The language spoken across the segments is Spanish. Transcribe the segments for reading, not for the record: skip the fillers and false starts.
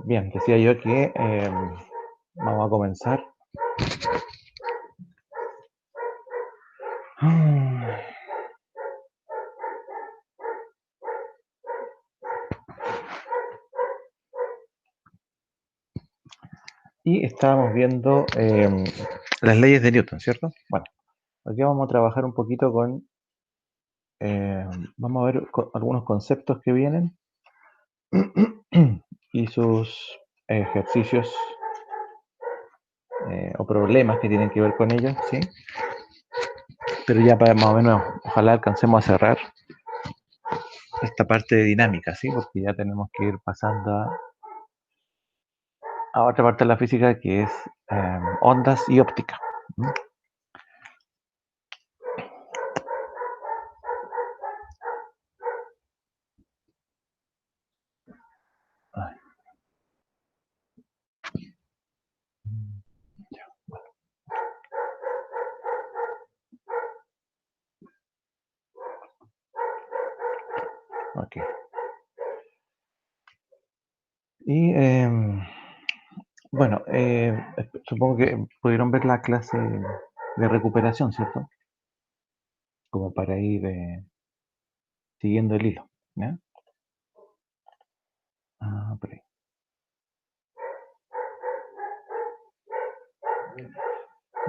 Bien, decía yo que vamos a comenzar. Y estábamos viendo las leyes de Newton, ¿cierto? Bueno, aquí vamos a trabajar un poquito con, vamos a ver algunos conceptos que vienen y sus ejercicios o problemas que tienen que ver con ellos, ¿sí? Pero ya para más o menos, ojalá alcancemos a cerrar esta parte de dinámica, ¿sí? Porque ya tenemos que ir pasando a otra parte de la física que es ondas y óptica. ¿Mm? Ay, ya, ok. Y bueno, supongo que pudieron ver la clase de recuperación, ¿cierto? Como para ir siguiendo el hilo, ¿ya? Ah, por ahí.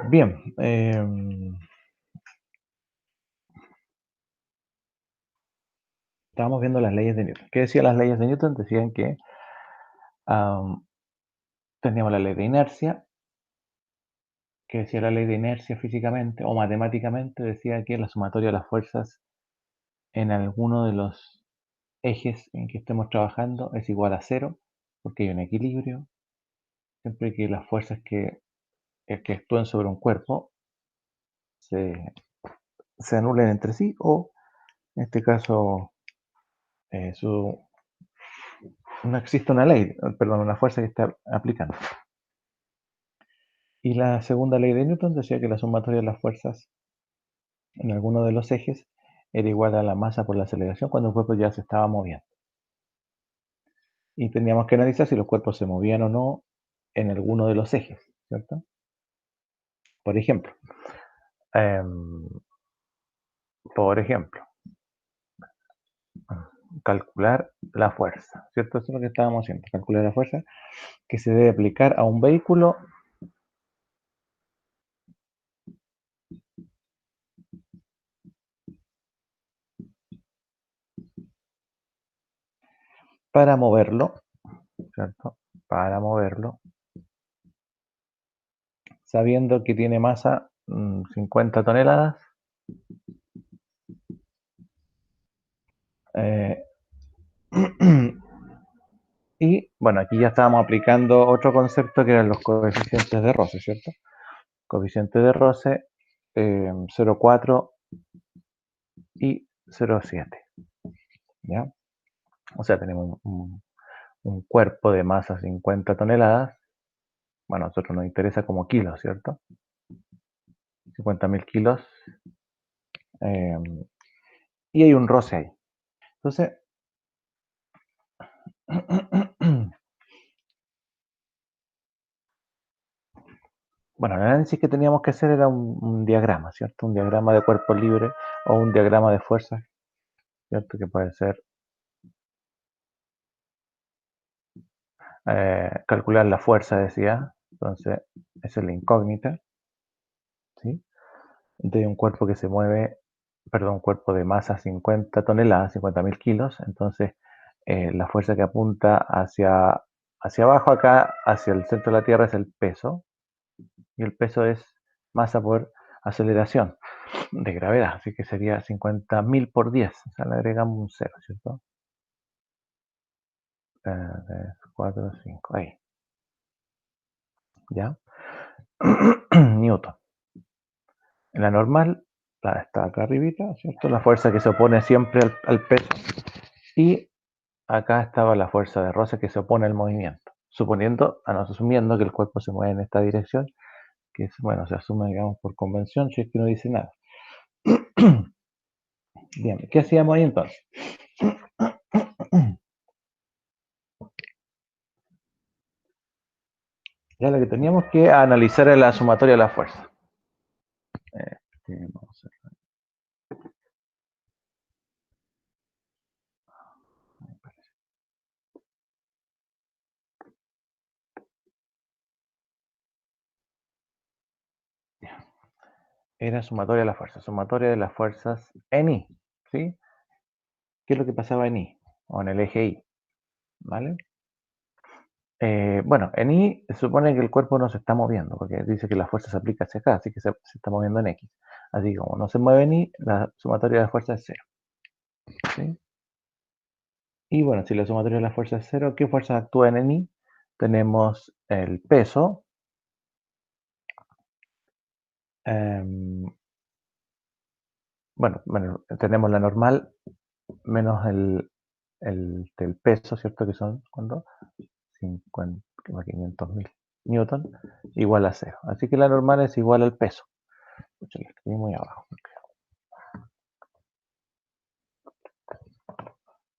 Bien, estábamos viendo las leyes de Newton. ¿Qué decían las leyes de Newton? Decían que teníamos la ley de inercia, que decía la ley de inercia físicamente o matemáticamente, decía que la sumatoria de las fuerzas en alguno de los ejes en que estemos trabajando es igual a cero, porque hay un equilibrio. Siempre que las fuerzas que actúen sobre un cuerpo se, se anulen entre sí, o en este caso no existe una ley, perdón, una fuerza que está aplicando. Y la segunda ley de Newton decía que la sumatoria de las fuerzas en alguno de los ejes era igual a la masa por la aceleración cuando el cuerpo ya se estaba moviendo. Y teníamos que analizar si los cuerpos se movían o no en alguno de los ejes, ¿cierto? Por ejemplo, em, por ejemplo, calcular la fuerza, ¿cierto? Eso es lo que estábamos haciendo, calcular la fuerza que se debe aplicar a un vehículo para moverlo, ¿cierto? Para moverlo, sabiendo que tiene masa 50 toneladas. Eh, y bueno, aquí ya estábamos aplicando otro concepto que eran los coeficientes de roce, ¿cierto? Coeficiente de roce 0,4 y 0,7, ¿ya? O sea, tenemos un cuerpo de masa 50 toneladas. Bueno, a nosotros nos interesa como kilos, ¿cierto? 50.000 kilos. Eh, y hay un roce ahí. Entonces, bueno, el análisis que teníamos que hacer era un diagrama, ¿cierto? Un diagrama de cuerpo libre o un diagrama de fuerzas, ¿cierto? Que puede ser calcular la fuerza, decía. Entonces, esa es la incógnita, ¿sí? Entonces, hay un cuerpo que se mueve, perdón, un cuerpo de masa 50 toneladas, 50.000 kilos. Entonces, la fuerza que apunta hacia abajo acá, hacia el centro de la Tierra, es el peso. Y el peso es masa por aceleración de gravedad, así que sería 50.000 por 10, o sea, le agregamos un 0, ¿cierto? 4, 5, ahí, ¿ya? Newton. En la normal, está acá arribita, ¿cierto? La fuerza que se opone siempre al peso. Y acá estaba la fuerza de roce que se opone al movimiento. Asumiendo que el cuerpo se mueve en esta dirección, que es, bueno, se asume, digamos, por convención, si es que no dice nada. Bien, ¿qué hacíamos ahí entonces? 。 . 。 . 。 . 。 . 。 . 。 . 。 . 。 . 。 . 。 . 。 . 。 . 。 . 。 . 。 . 。 . 。 . 。 . 。 . 。 . 。 . 。 . 。 . 。 . 。 . 。 . 。 . 。 . 。Ya lo que teníamos que analizar es la sumatoria de las fuerzas. Vamos a ver. Era sumatoria de las fuerzas en I, ¿sí? ¿Qué es lo que pasaba en I? O en el eje I, ¿vale? Bueno, en I se supone que el cuerpo no se está moviendo, porque dice que la fuerza se aplica hacia acá, así que se está moviendo en X. Así que como no se mueve en I, la sumatoria de las fuerzas es 0. ¿Sí? Y bueno, si la sumatoria de las fuerzas es 0, ¿qué fuerzas actúan en I? Tenemos el peso, bueno, tenemos la normal menos el peso, ¿cierto? Que son, ¿cuánto? 500.000 newton, igual a 0. Así que la normal es igual al peso. Pucha, le escribí muy abajo.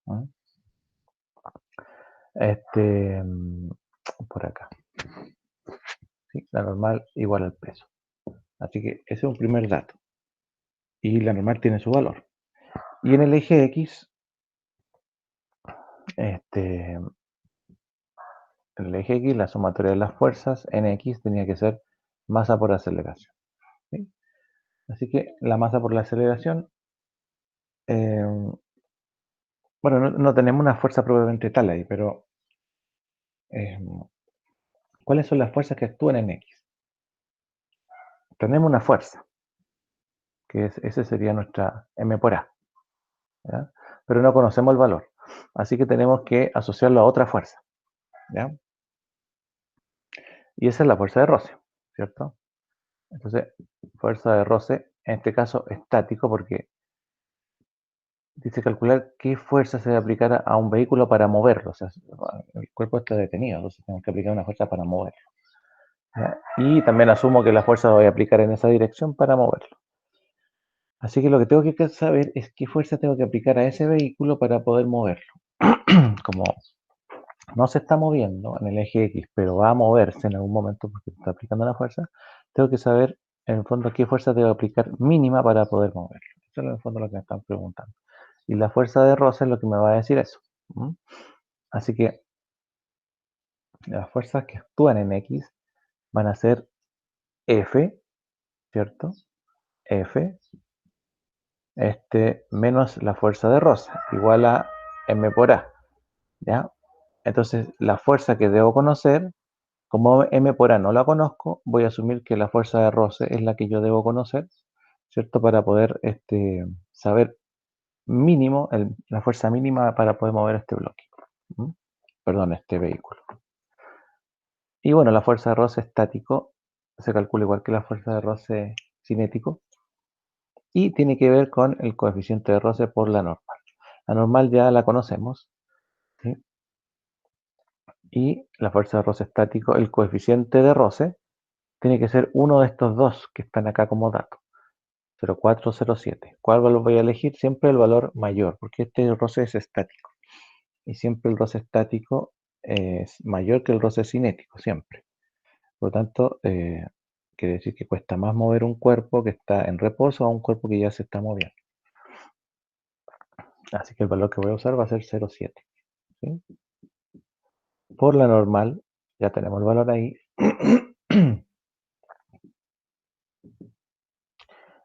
¿No? Por acá. ¿Sí? La normal igual al peso. Así que ese es un primer dato. Y la normal tiene su valor. Y en el eje X, en el eje X, la sumatoria de las fuerzas en X tenía que ser masa por aceleración. ¿Sí? Así que la masa por la aceleración, bueno, no tenemos una fuerza propiamente tal ahí, pero ¿cuáles son las fuerzas que actúan en X? Tenemos una fuerza, que ese sería nuestra m por a, ¿ya? Pero no conocemos el valor, así que tenemos que asociarlo a otra fuerza, ¿ya? Y esa es la fuerza de roce, ¿cierto? Entonces, fuerza de roce, en este caso estático, porque dice calcular qué fuerza se debe aplicar a un vehículo para moverlo. O sea, el cuerpo está detenido, entonces tenemos que aplicar una fuerza para moverlo, ¿ya? Y también asumo que la fuerza la voy a aplicar en esa dirección para moverlo. Así que lo que tengo que saber es qué fuerza tengo que aplicar a ese vehículo para poder moverlo. Como no se está moviendo en el eje X, pero va a moverse en algún momento porque está aplicando la fuerza, tengo que saber en el fondo qué fuerza debo aplicar mínima para poder moverlo. Eso es en el fondo lo que me están preguntando. Y la fuerza de roce es lo que me va a decir eso. Así que las fuerzas que actúan en X van a ser F, ¿cierto? F, menos la fuerza de roce, igual a M por A, ¿ya? Entonces, la fuerza que debo conocer, como M por A no la conozco, voy a asumir que la fuerza de roce es la que yo debo conocer, ¿cierto? Para poder saber mínimo, la fuerza mínima para poder mover este bloque. Perdón, este vehículo. Y bueno, la fuerza de roce estático se calcula igual que la fuerza de roce cinético y tiene que ver con el coeficiente de roce por la normal. La normal ya la conocemos, ¿sí? Y la fuerza de roce estático, el coeficiente de roce, tiene que ser uno de estos dos que están acá como dato, 0,4, 0,7. ¿Cuál valor voy a elegir? Siempre el valor mayor, porque este roce es estático. Y siempre el roce estático es mayor que el roce cinético, siempre. Por lo tanto, quiere decir que cuesta más mover un cuerpo que está en reposo a un cuerpo que ya se está moviendo. Así que el valor que voy a usar va a ser 0,7. ¿Sí? Por la normal, ya tenemos el valor ahí.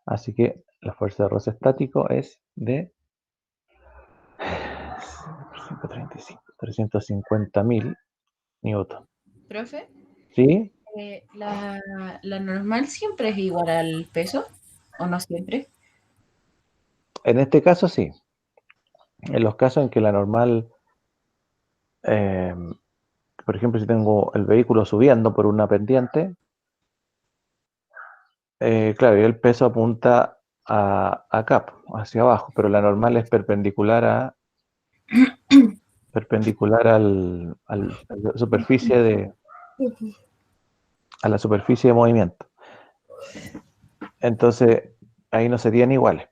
Así que la fuerza de roce estático es de 350.000 newton. Profe, ¿Sí? la normal siempre es igual al peso, ¿o no siempre? En este caso sí. En los casos en que la normal, por ejemplo, si tengo el vehículo subiendo por una pendiente, claro, y el peso apunta acá, hacia abajo, pero la normal es perpendicular a la superficie a la superficie de movimiento. Entonces, ahí no serían iguales.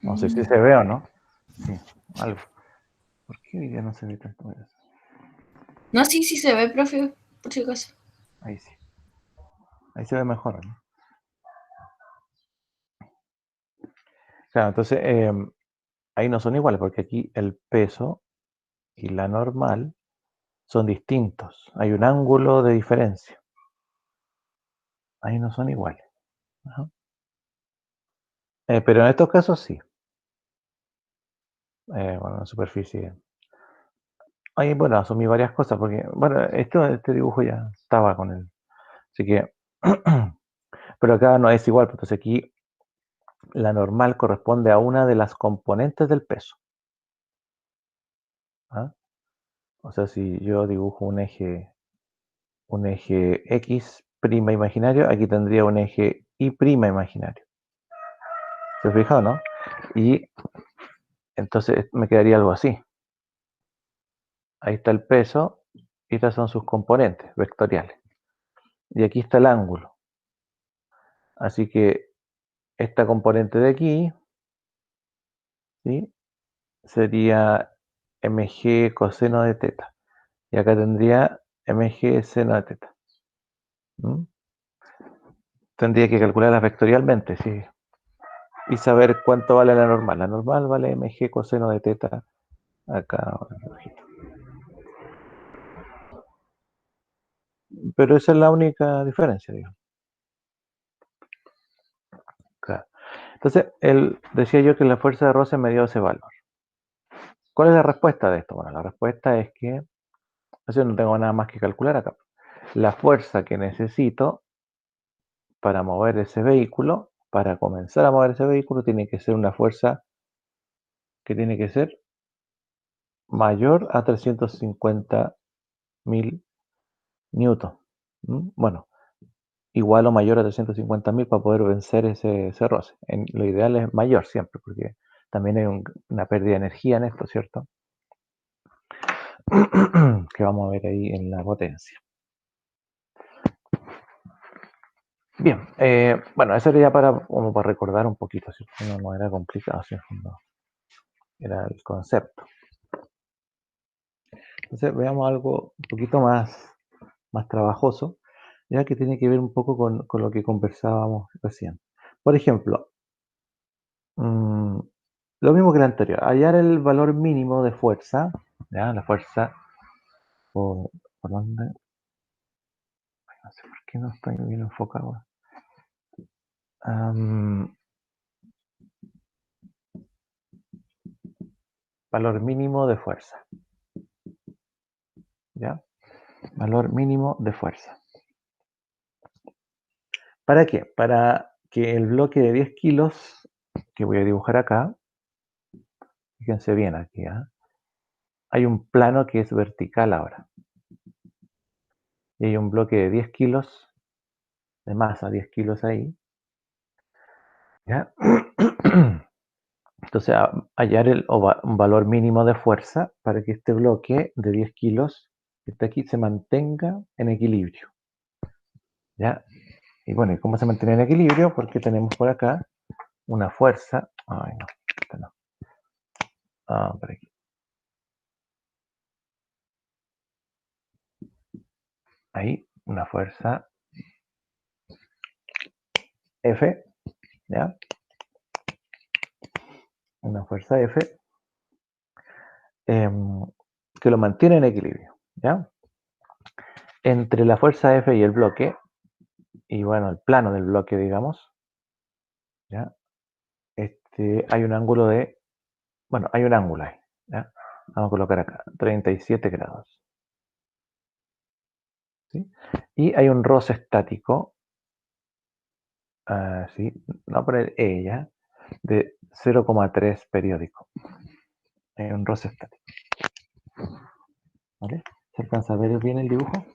No sé si se ve o no. Sí, algo. ¿Por qué hoy día no se ve tanto eso? No, sí, sí se ve, profe, por si acaso. Ahí sí. Ahí se ve mejor, ¿no? Claro, entonces ahí no son iguales, porque aquí el peso y la normal son distintos. Hay un ángulo de diferencia. Ahí no son iguales. Ajá. Pero en estos casos sí. Bueno, la superficie. Ahí, bueno, asumí varias cosas, porque, bueno, este dibujo ya estaba con él. Así que, pero acá no es igual, porque entonces aquí la normal corresponde a una de las componentes del peso. ¿Ah? O sea, si yo dibujo un eje X' imaginario, aquí tendría un eje Y' imaginario. ¿Se ha fijado, no? Y entonces me quedaría algo así. Ahí está el peso y estas son sus componentes vectoriales. Y aquí está el ángulo. Así que esta componente de aquí, ¿sí? Sería mg coseno de teta. Y acá tendría mg seno de teta. ¿Mm? Tendría que calcularlas vectorialmente, sí. Y saber cuánto vale la normal. La normal vale mg coseno de teta acá. Pero esa es la única diferencia, digamos. Claro. Entonces, él decía yo que la fuerza de roce me dio ese valor. ¿Cuál es la respuesta de esto? Bueno, la respuesta es que, yo no tengo nada más que calcular acá. La fuerza que necesito para mover ese vehículo, para comenzar a mover ese vehículo, tiene que ser una fuerza que tiene que ser mayor a 350.000 newton. Bueno, igual o mayor a 350.000 para poder vencer ese roce. Lo ideal es mayor siempre, porque también hay una pérdida de energía en esto, ¿cierto? Que vamos a ver ahí en la potencia. Bien, bueno, eso era ya como para recordar un poquito, ¿cierto? No era complicado, ¿cierto? No, era el concepto. Entonces veamos algo un poquito más trabajoso, ya que tiene que ver un poco con lo que conversábamos recién. Por ejemplo, lo mismo que el anterior, hallar el valor mínimo de fuerza, ¿ya? La fuerza, ¿por dónde? No sé por qué no estoy bien enfocado. Valor mínimo de fuerza, ¿ya? Valor mínimo de fuerza. ¿Para qué? Para que el bloque de 10 kilos que voy a dibujar acá, fíjense bien aquí, ¿eh? Hay un plano que es vertical ahora. Y hay un bloque de 10 kilos de masa, 10 kilos ahí. ¿Ya? Entonces, hallar un valor mínimo de fuerza para que este bloque de 10 kilos que está aquí se mantenga en equilibrio. ¿Ya? Y bueno, ¿y cómo se mantiene en equilibrio? Porque tenemos por acá una fuerza. Ay, no, esta no. Por aquí. Ahí, una fuerza F, ¿ya? Una fuerza F que lo mantiene en equilibrio, ¿ya? Entre la fuerza F y el bloque, y bueno, el plano del bloque, digamos, ¿ya? Hay un ángulo bueno, hay un ángulo ahí, ¿ya? Vamos a colocar acá, 37 grados, ¿sí? Y hay un roce estático, ¿sí? No, pero ella, de 0,3 periódico. Hay un roce estático, ¿vale? ¿Se alcanza a ver bien el dibujo?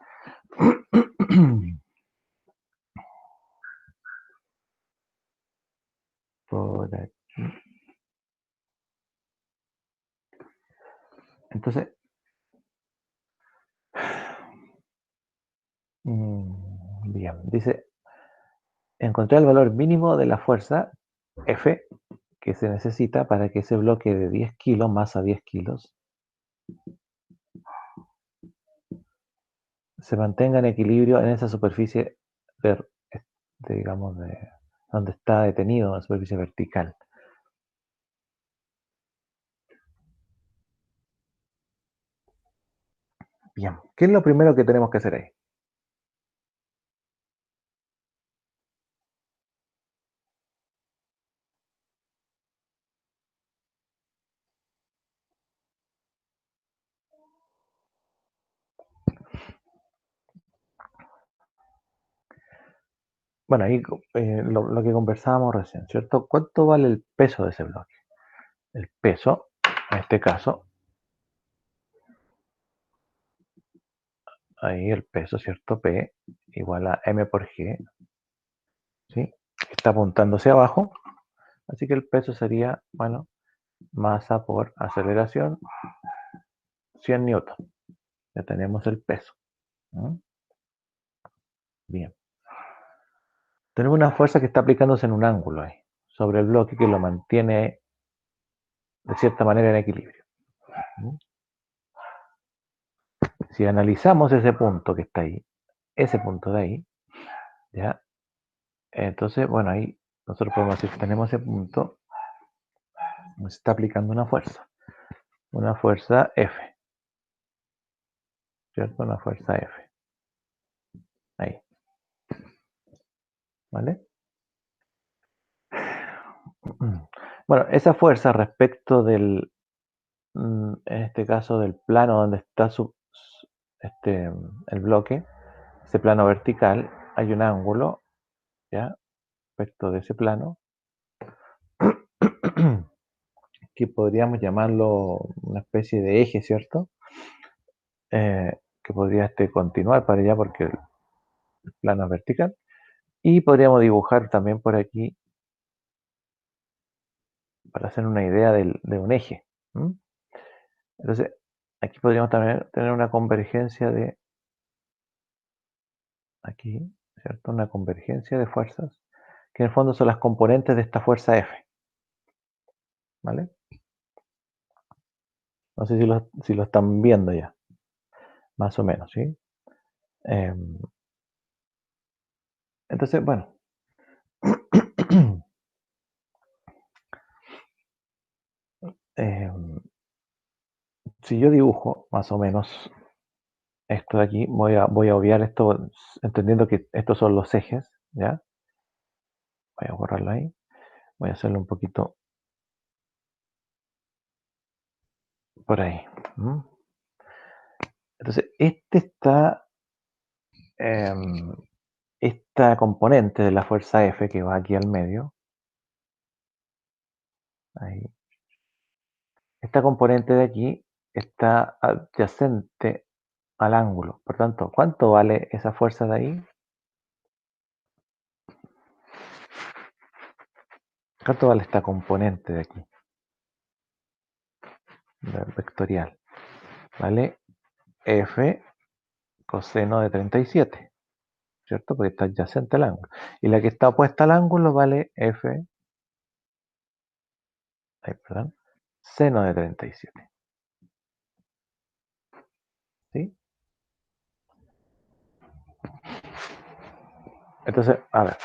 Por aquí. Entonces, bien, dice, encontrar el valor mínimo de la fuerza F que se necesita para que ese bloque de 10 kilos, masa 10 kilos, se mantenga en equilibrio en esa superficie, digamos, donde está detenido, la superficie vertical. Bien, ¿qué es lo primero que tenemos que hacer ahí? Bueno, ahí lo que conversábamos recién, ¿cierto? ¿Cuánto vale el peso de ese bloque? El peso, en este caso, ahí el peso, ¿cierto? P igual a M por G, ¿sí? Está apuntando hacia abajo, así que el peso sería, bueno, masa por aceleración, 100 newton. Ya tenemos el peso. ¿Mm? Bien. Tenemos una fuerza que está aplicándose en un ángulo ahí, sobre el bloque que lo mantiene de cierta manera en equilibrio. ¿Mm? Si analizamos ese punto que está ahí, ese punto de ahí, ¿ya? Entonces, bueno, ahí nosotros podemos decir que tenemos ese punto, nos está aplicando una fuerza F, ¿cierto? Una fuerza F, ahí, ¿vale? Bueno, esa fuerza respecto del, en este caso del plano donde está el bloque, ese plano vertical, hay un ángulo, ¿ya? Respecto de ese plano, que podríamos llamarlo una especie de eje, ¿cierto? Que podría continuar para allá porque el plano es vertical. Y podríamos dibujar también por aquí para hacer una idea de un eje. ¿Mm? Entonces, aquí podríamos también tener una convergencia de aquí, ¿cierto? Una convergencia de fuerzas, que en el fondo son las componentes de esta fuerza F, ¿vale? No sé si lo están viendo ya, más o menos, ¿sí? Entonces, bueno, si yo dibujo más o menos esto de aquí, voy a obviar esto, entendiendo que estos son los ejes, ¿ya? Voy a borrarlo ahí, voy a hacerlo un poquito por ahí. ¿Mm? Entonces, esta componente de la fuerza F que va aquí al medio, ahí, esta componente de aquí está adyacente al ángulo. Por tanto, ¿cuánto vale esa fuerza de ahí? ¿Cuánto vale esta componente de aquí? Vectorial. Vale F coseno de 37, ¿cierto? Porque está adyacente al ángulo. Y la que está opuesta al ángulo vale F, perdón, seno de 37. ¿Sí? Entonces, a ver,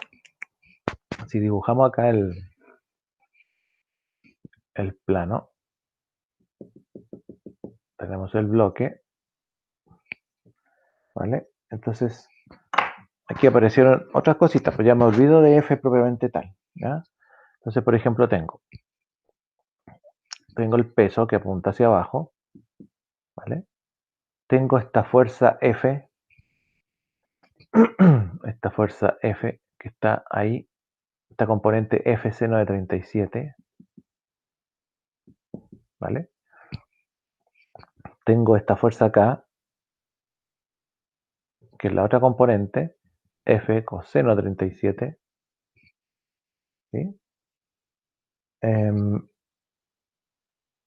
si dibujamos acá el plano, tenemos el bloque, ¿vale? Entonces, aquí aparecieron otras cositas, pues ya me olvido de F propiamente tal, ¿ya? Entonces, por ejemplo, tengo el peso que apunta hacia abajo, ¿vale? Tengo esta fuerza F, esta fuerza F que está ahí, esta componente F seno de 37, ¿vale? Tengo esta fuerza acá, que es la otra componente, F coseno de 37, ¿sí?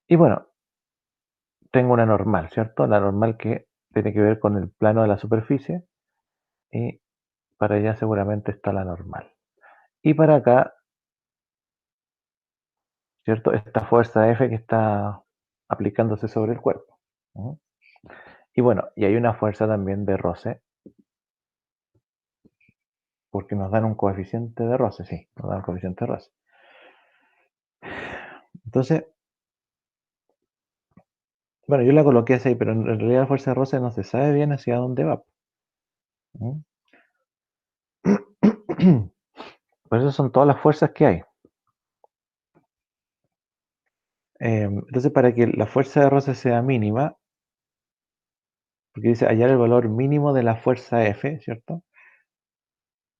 Y bueno, tengo una normal, ¿cierto? La normal que tiene que ver con el plano de la superficie, y para allá seguramente está la normal. Y para acá, ¿cierto? Esta fuerza F que está aplicándose sobre el cuerpo. ¿Mm? Y bueno, y hay una fuerza también de roce porque nos dan un coeficiente de roce, sí, nos dan un coeficiente de roce. Entonces, bueno, yo la coloqué así, pero en realidad la fuerza de roce no se sabe bien hacia dónde va. ¿Mm? Por eso son todas las fuerzas que hay. Entonces, para que la fuerza de roce sea mínima, porque dice hallar el valor mínimo de la fuerza F, ¿cierto?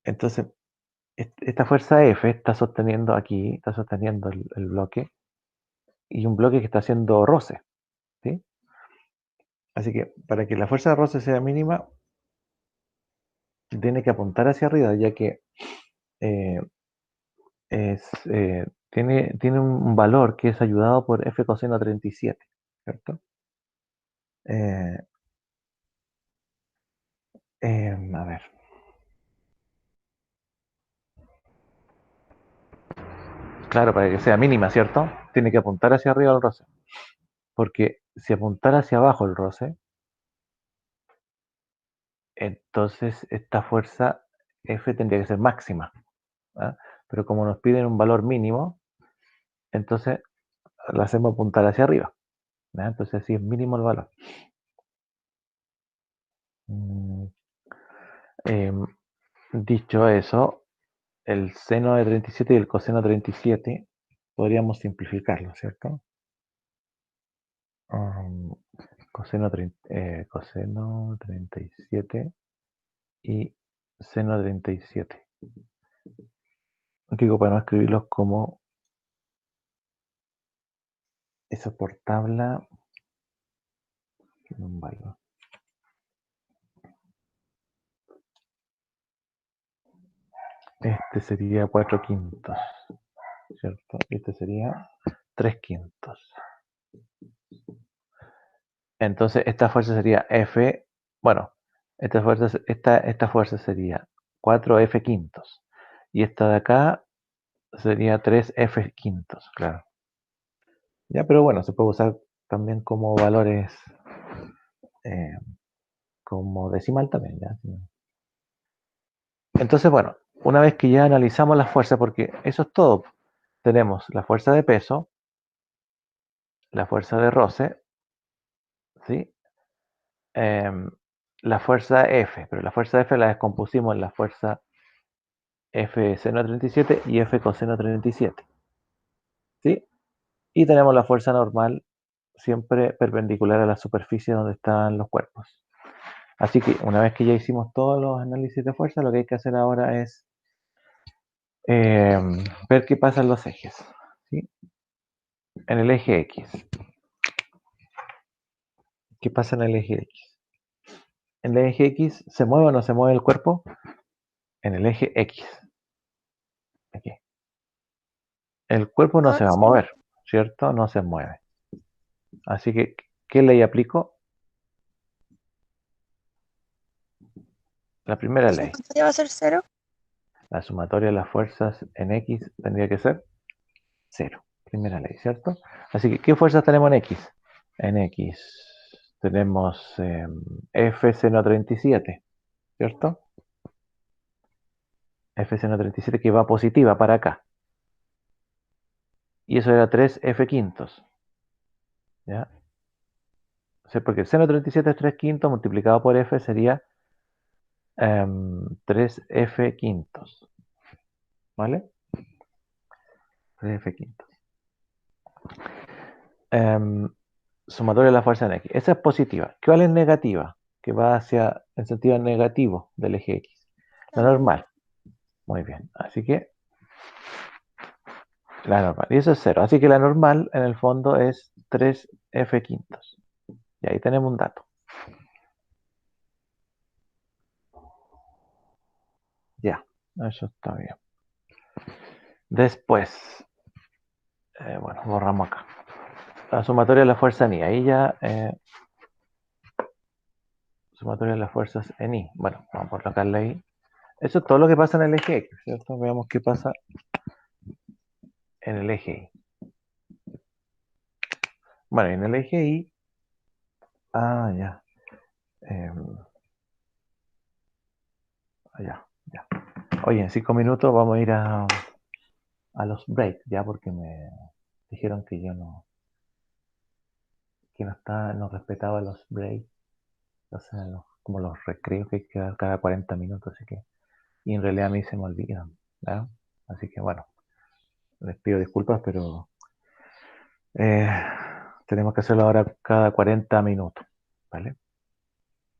Entonces, esta fuerza F está sosteniendo aquí, está sosteniendo el bloque, y un bloque que está haciendo roce, ¿sí? Así que para que la fuerza de roce sea mínima, tiene que apuntar hacia arriba, ya que eh, tiene un valor que es ayudado por F coseno 37, ¿cierto? Eh, a ver. Claro, para que sea mínima, ¿cierto? Tiene que apuntar hacia arriba el roce. Porque si apuntara hacia abajo el roce, entonces esta fuerza F tendría que ser máxima. ¿Ah? Pero como nos piden un valor mínimo, entonces la hacemos apuntar hacia arriba. ¿Ah? Entonces así es mínimo el valor. Dicho eso, el seno de 37 y el coseno de 37 podríamos simplificarlo, ¿cierto? Coseno 37 y seno 37. Digo, para no escribirlos como eso por tabla. Un valor. Este sería 4 quintos, ¿cierto? Y este sería 3 quintos. Entonces, esta fuerza sería F, bueno, esta fuerza sería 4F quintos. Y esta de acá sería 3F quintos, claro. Ya, pero bueno, se puede usar también como valores, eh, como decimal también, ¿ya? Entonces, bueno, una vez que ya analizamos las fuerzas, porque eso es todo, tenemos la fuerza de peso, la fuerza de roce, ¿sí? La fuerza F, pero la fuerza F la descompusimos en la fuerza F seno 37 y F coseno 37, ¿sí? Y tenemos la fuerza normal siempre perpendicular a la superficie donde están los cuerpos. Así que una vez que ya hicimos todos los análisis de fuerza, lo que hay que hacer ahora es ver qué pasa en los ejes, ¿sí? En el eje X. ¿Qué pasa en el eje X? En el eje X, ¿se mueve o no se mueve el cuerpo? En el eje X. Aquí. El cuerpo no se va a mover, ¿cierto? No se mueve. Así que, ¿qué ley aplico? La primera ley. ¿Cuánto va a ser 0? La sumatoria de las fuerzas en X tendría que ser 0. Primera ley, ¿cierto? Así que, ¿qué fuerzas tenemos en X? En X tenemos F seno 37, ¿cierto? F seno 37 que va positiva para acá. Y eso era 3F quintos. ¿Ya? O sea, porque el seno 37 es 3 quintos multiplicado por F sería 3F quintos. ¿Vale? 3F quintos. Sumatoria de la fuerza en X. Esa es positiva. ¿Qué vale en negativa? Que va hacia el sentido negativo del eje X. La normal. Muy bien. Así que la normal. Y eso es 0. Así que la normal en el fondo es 3F quintos. Y ahí tenemos un dato. Ya. Eso está bien. Después. Bueno, borramos acá. La sumatoria de la fuerza en I. Ahí ya. Sumatoria de las fuerzas en I. Bueno, vamos a colocarla ahí. Eso es todo lo que pasa en el eje X, ¿cierto? Veamos qué pasa en el eje Y. Bueno, en el eje Y. Ah, ya. Ya. Oye, en 5 minutos vamos a ir a los breaks, ya, porque me dijeron que yo no respetaba los breaks, o sea, como los recreos que hay que dar cada 40 minutos, así que, y en realidad a mí se me olvidan, ¿ya? Así que bueno, les pido disculpas, pero eh, tenemos que hacerlo ahora cada 40 minutos, ¿vale?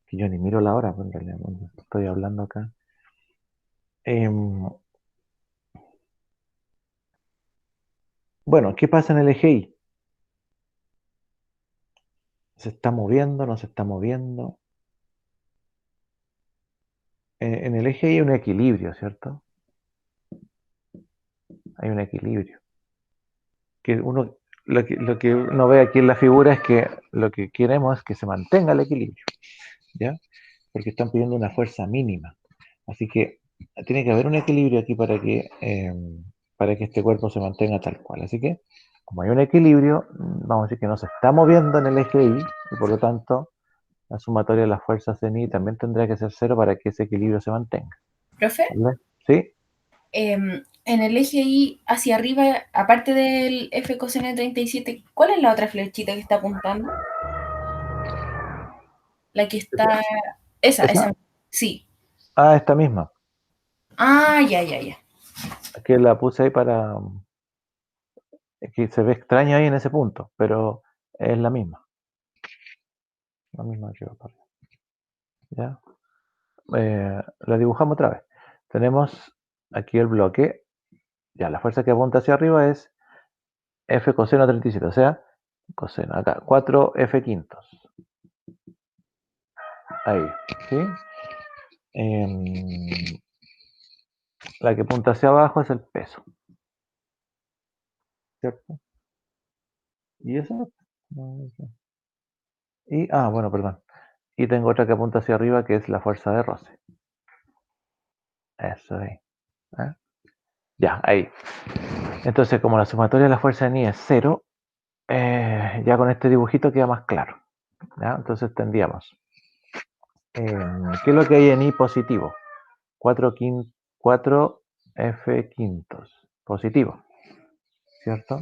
Que yo ni miro la hora, pues, en realidad no estoy hablando acá. Bueno, ¿qué pasa en el eje Y? ¿Se está moviendo? ¿No se está moviendo? En el eje Y hay un equilibrio, ¿cierto? Hay un equilibrio. Lo que uno ve aquí en la figura es que lo que queremos es que se mantenga el equilibrio, ¿ya? Porque están pidiendo una fuerza mínima. Así que tiene que haber un equilibrio aquí para que este cuerpo se mantenga tal cual. Así que, como hay un equilibrio, vamos a decir que no se está moviendo en el eje Y, y por lo tanto, la sumatoria de las fuerzas en Y también tendría que ser cero para que ese equilibrio se mantenga. Profe, ¿Vale? ¿Sí? en el eje Y hacia arriba, aparte del F coseno de 37, ¿cuál es la otra flechita que está apuntando? La que está... ¿Esa? esa. Sí. Ah, esta misma. Ah, ya, ya, ya. Que la puse ahí para... que se ve extraño ahí en ese punto, pero es la misma. La misma que va para arriba. ¿Ya? La dibujamos otra vez. Tenemos aquí el bloque. Ya, la fuerza que apunta hacia arriba es F coseno 37, o sea, coseno acá, 4F quintos. Ahí, ¿sí? La que apunta hacia abajo es el peso, ¿cierto? ¿Y eso? Y, bueno, perdón. Y tengo otra que apunta hacia arriba que es la fuerza de roce. Eso ahí. ¿Eh? Ya, ahí. Entonces, como la sumatoria de la fuerza en I es 0, ya con este dibujito queda más claro. ¿Ya? Entonces tendríamos, ¿qué es lo que hay en I positivo? 4 F quintos, positivo, ¿cierto?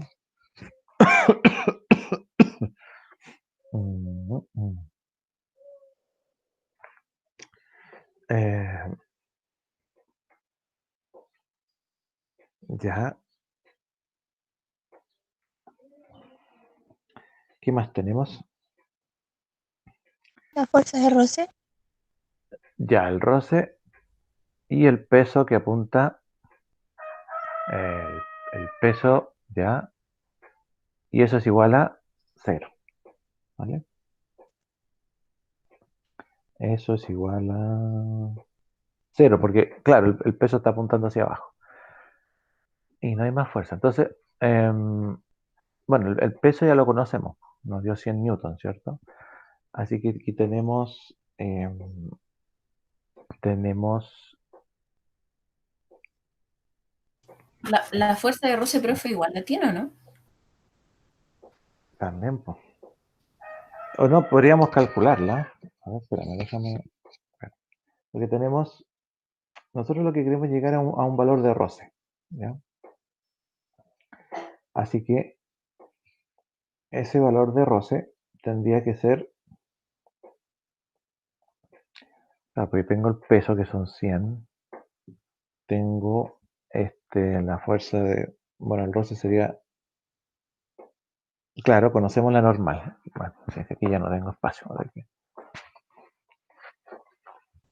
Ya, ¿qué más tenemos? Las fuerzas de roce. Ya, el roce y el peso que apunta, el peso, ya, y eso es igual a 0, ¿vale? Eso es igual a 0, porque, claro, el peso está apuntando hacia abajo. Y no hay más fuerza. Entonces, bueno, el peso ya lo conocemos. Nos dio 100 newtons, ¿cierto? Así que aquí tenemos La fuerza de roce, profe, igual la tiene, ¿o no? también, pues. O no, podríamos calcularla. A ver, espérame, déjame. Porque nosotros lo que queremos es llegar a un valor de roce, ¿ya? Así que ese valor de roce tendría que ser, porque tengo el peso que son 100, tengo la fuerza de, bueno, el roce sería, claro, conocemos la normal. Bueno, si es que aquí ya no tengo espacio.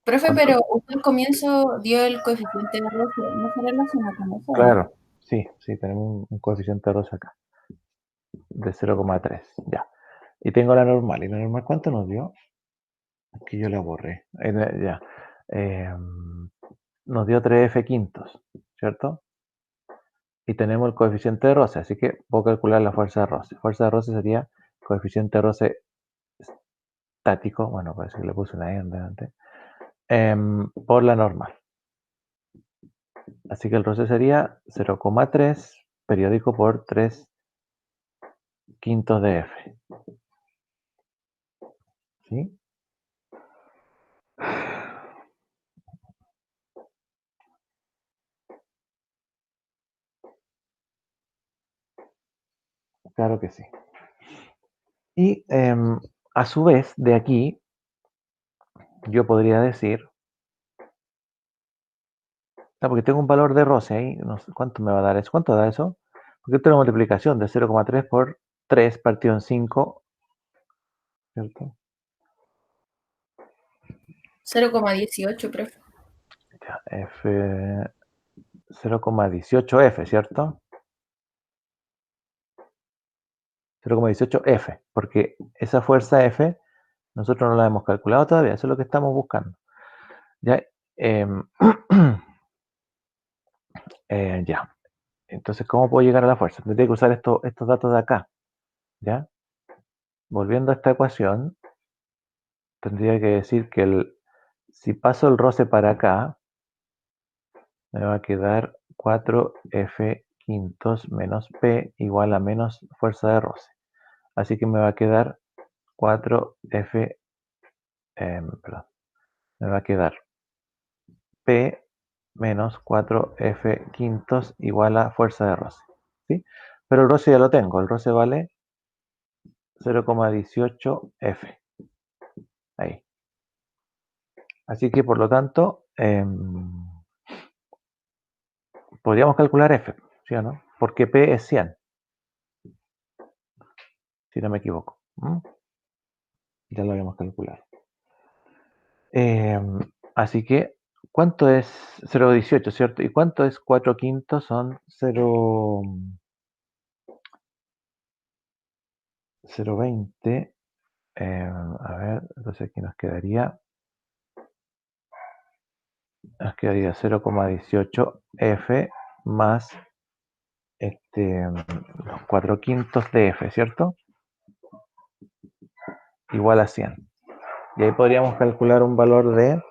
Profe, pero usted al comienzo dio el coeficiente de roce, ¿no se relaciona con eso o no? Claro, sí, tenemos un coeficiente de roce acá, de 0,3, ya. Y tengo la normal. ¿Y la normal cuánto nos dio? Que yo la borré. Ya. Nos dio 3F quintos, ¿cierto? Y tenemos el coeficiente de roce, así que puedo calcular la fuerza de roce. Fuerza de roce sería coeficiente de roce estático, bueno, parece que le puse una E en delante, por la normal. Así que el roce sería 0,3 periódico por 3 quintos de F. ¿Sí? Claro que sí. Y a su vez, de aquí, yo podría decir, porque tengo un valor de roce ahí, no sé cuánto me va a dar eso. ¿Cuánto da eso? Porque esto es una multiplicación de 0,3 por 3 partido en 5, ¿cierto? 0,18, profe. Ya, F 0,18F, ¿cierto? 0,18F, porque esa fuerza F nosotros no la hemos calculado todavía, eso es lo que estamos buscando. Ya, ya. Entonces, ¿cómo puedo llegar a la fuerza? Tendría que usar estos datos de acá, ¿ya? Volviendo a esta ecuación, tendría que decir que si paso el roce para acá, me va a quedar 4F quintos menos P igual a menos fuerza de roce. Así que me va a quedar 4F, perdón, me va a quedar P menos 4F quintos igual a fuerza de roce, ¿sí? Pero el roce ya lo tengo, el roce vale 0,18F, ahí. Así que por lo tanto, podríamos calcular F, ¿sí o no? Porque P es 100, si no me equivoco. Ya lo habíamos calculado. Así que, ¿cuánto es 0,18, cierto? ¿Y cuánto es 4 quintos? Son 0,20. A ver, entonces aquí nos quedaría 0,18F más los 4 quintos de F, ¿cierto? Igual a 100. Y ahí podríamos calcular un valor de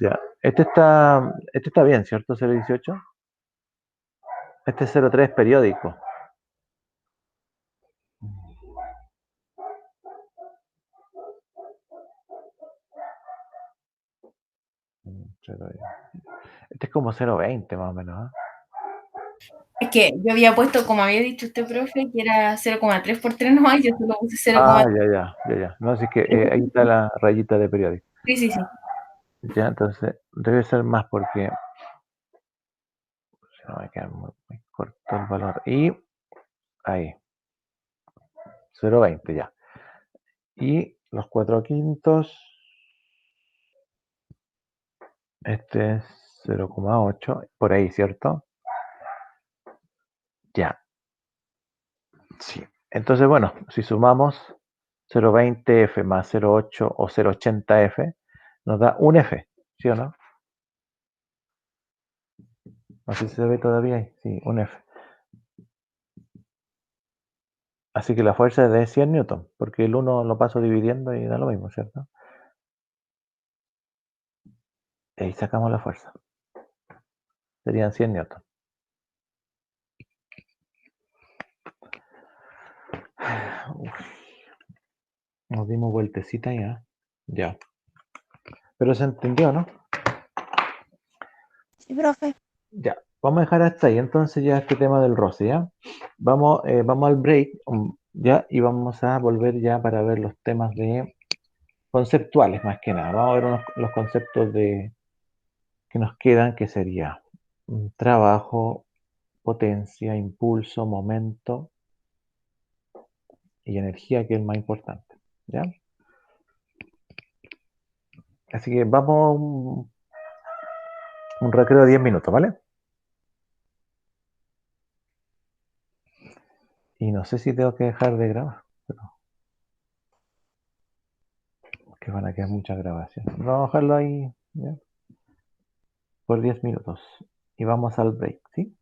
ya. Este está bien, ¿cierto? 0,18. Este es 0,3 periódico. Este es como 0,20 más o menos. Es que yo había puesto, como había dicho usted, profe, que era 0,3 por 3 nomás, yo solo puse Ah, 0,3. ya. No, así que ahí está la rayita de periódico. Sí, sí, sí. Ya, entonces debe ser más porque si no me queda muy corto el valor. Y ahí, 0,20 ya. Y los 4 quintos, este es 0,8, por ahí, ¿cierto? Ya, sí. Entonces, bueno, si sumamos 0,20F más 0,8 o 0,80F, nos da un F, ¿sí o no? No sé si se ve todavía ahí. Sí, un F. Así que la fuerza es de 100 newton, porque el 1 lo paso dividiendo y da lo mismo, ¿cierto? Y ahí sacamos la fuerza. Serían 100 newton. Nos dimos vueltecita ya. Ya. Pero se entendió, ¿no? Sí, profe. Ya. Vamos a dejar hasta ahí entonces ya este tema del roce, ¿ya? Vamos al break, ¿ya? Y vamos a volver ya para ver los temas de conceptuales más que nada. Vamos a ver los conceptos que nos quedan, que sería trabajo, potencia, impulso, momento y energía, que es el más importante, ¿ya? Así que vamos a un recreo de 10 minutos, ¿vale? Y no sé si tengo que dejar de grabar, pero que van a quedar muchas grabaciones. Vamos a dejarlo ahí, ¿ya? Por 10 minutos. Y vamos al break, ¿sí?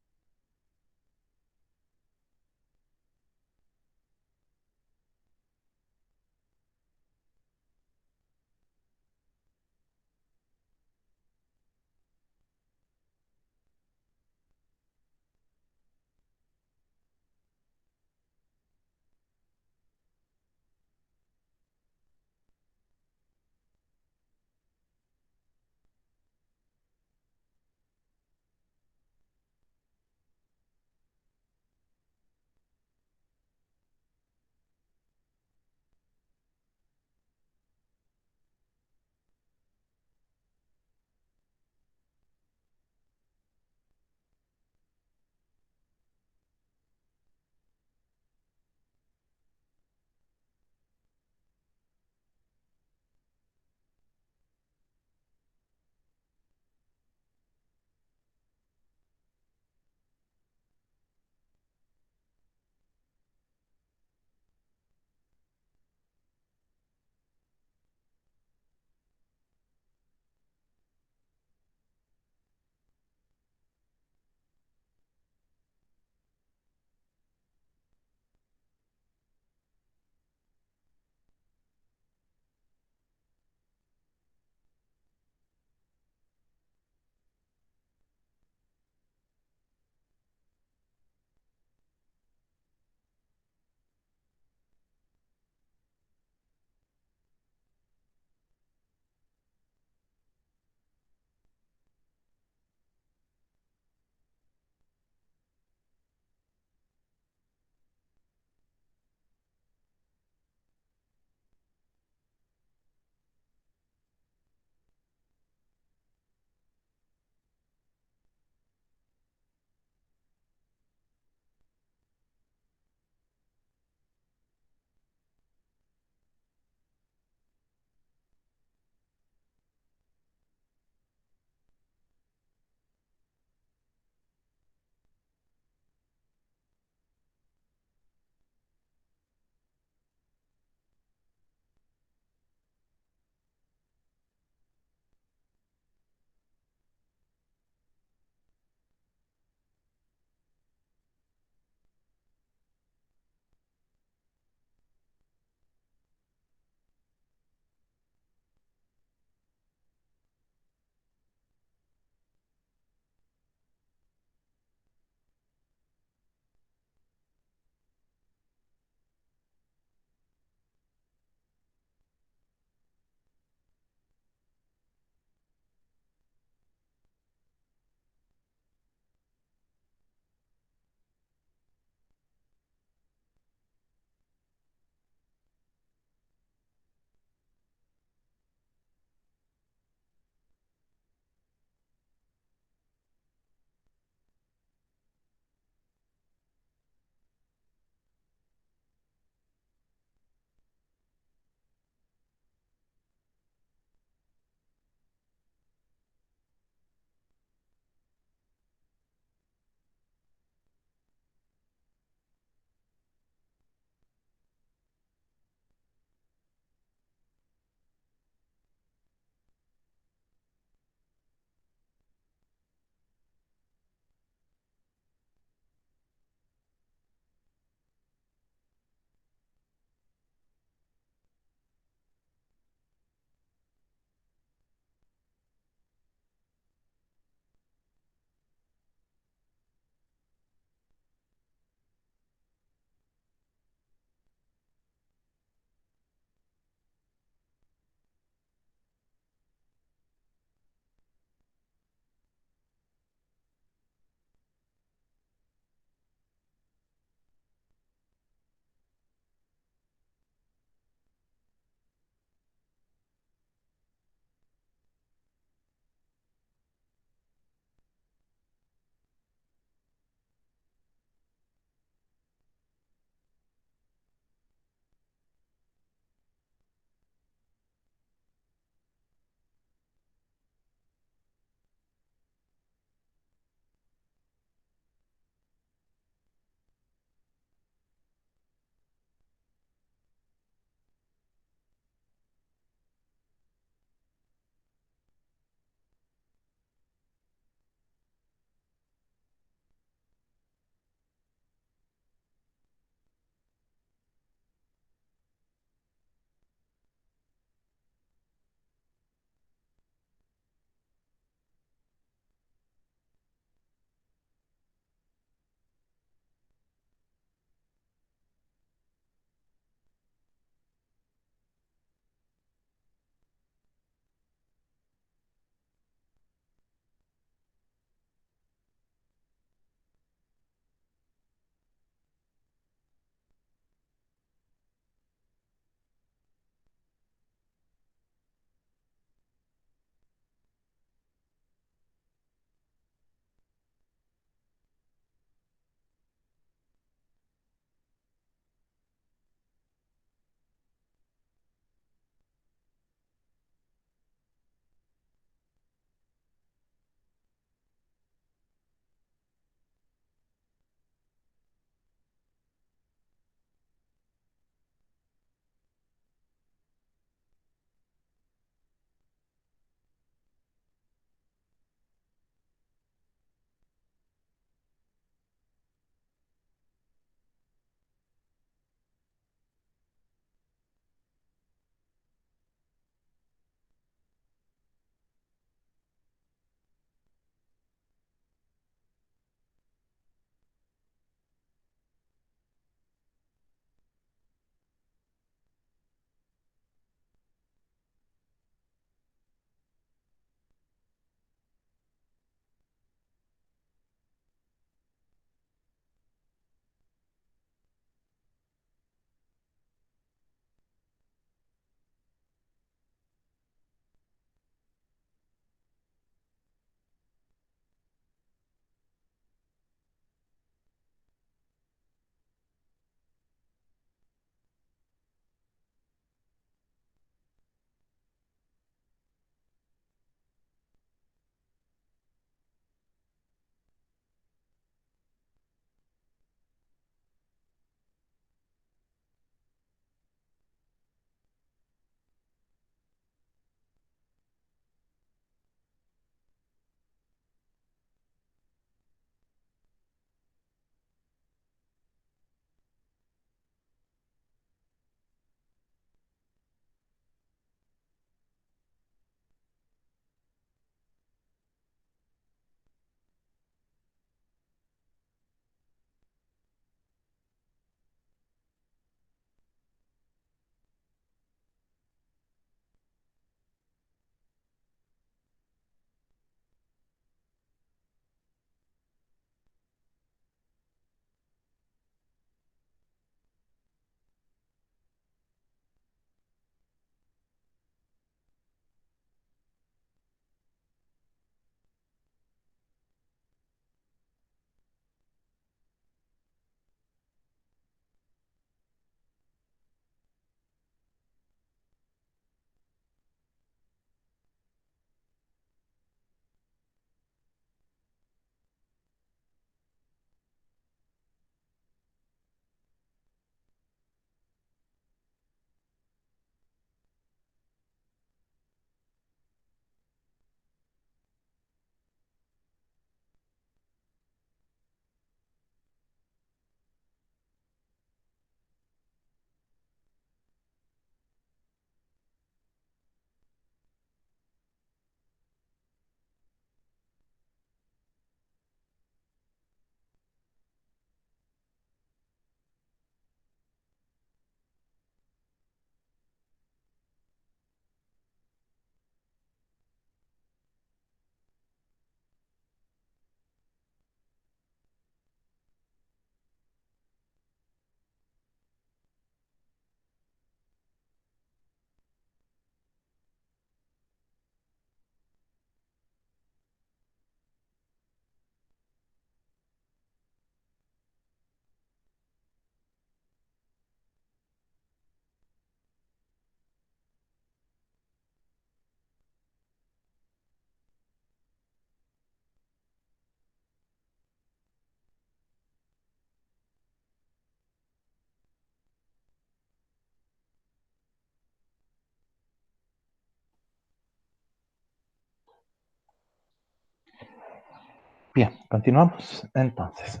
Bien, continuamos entonces.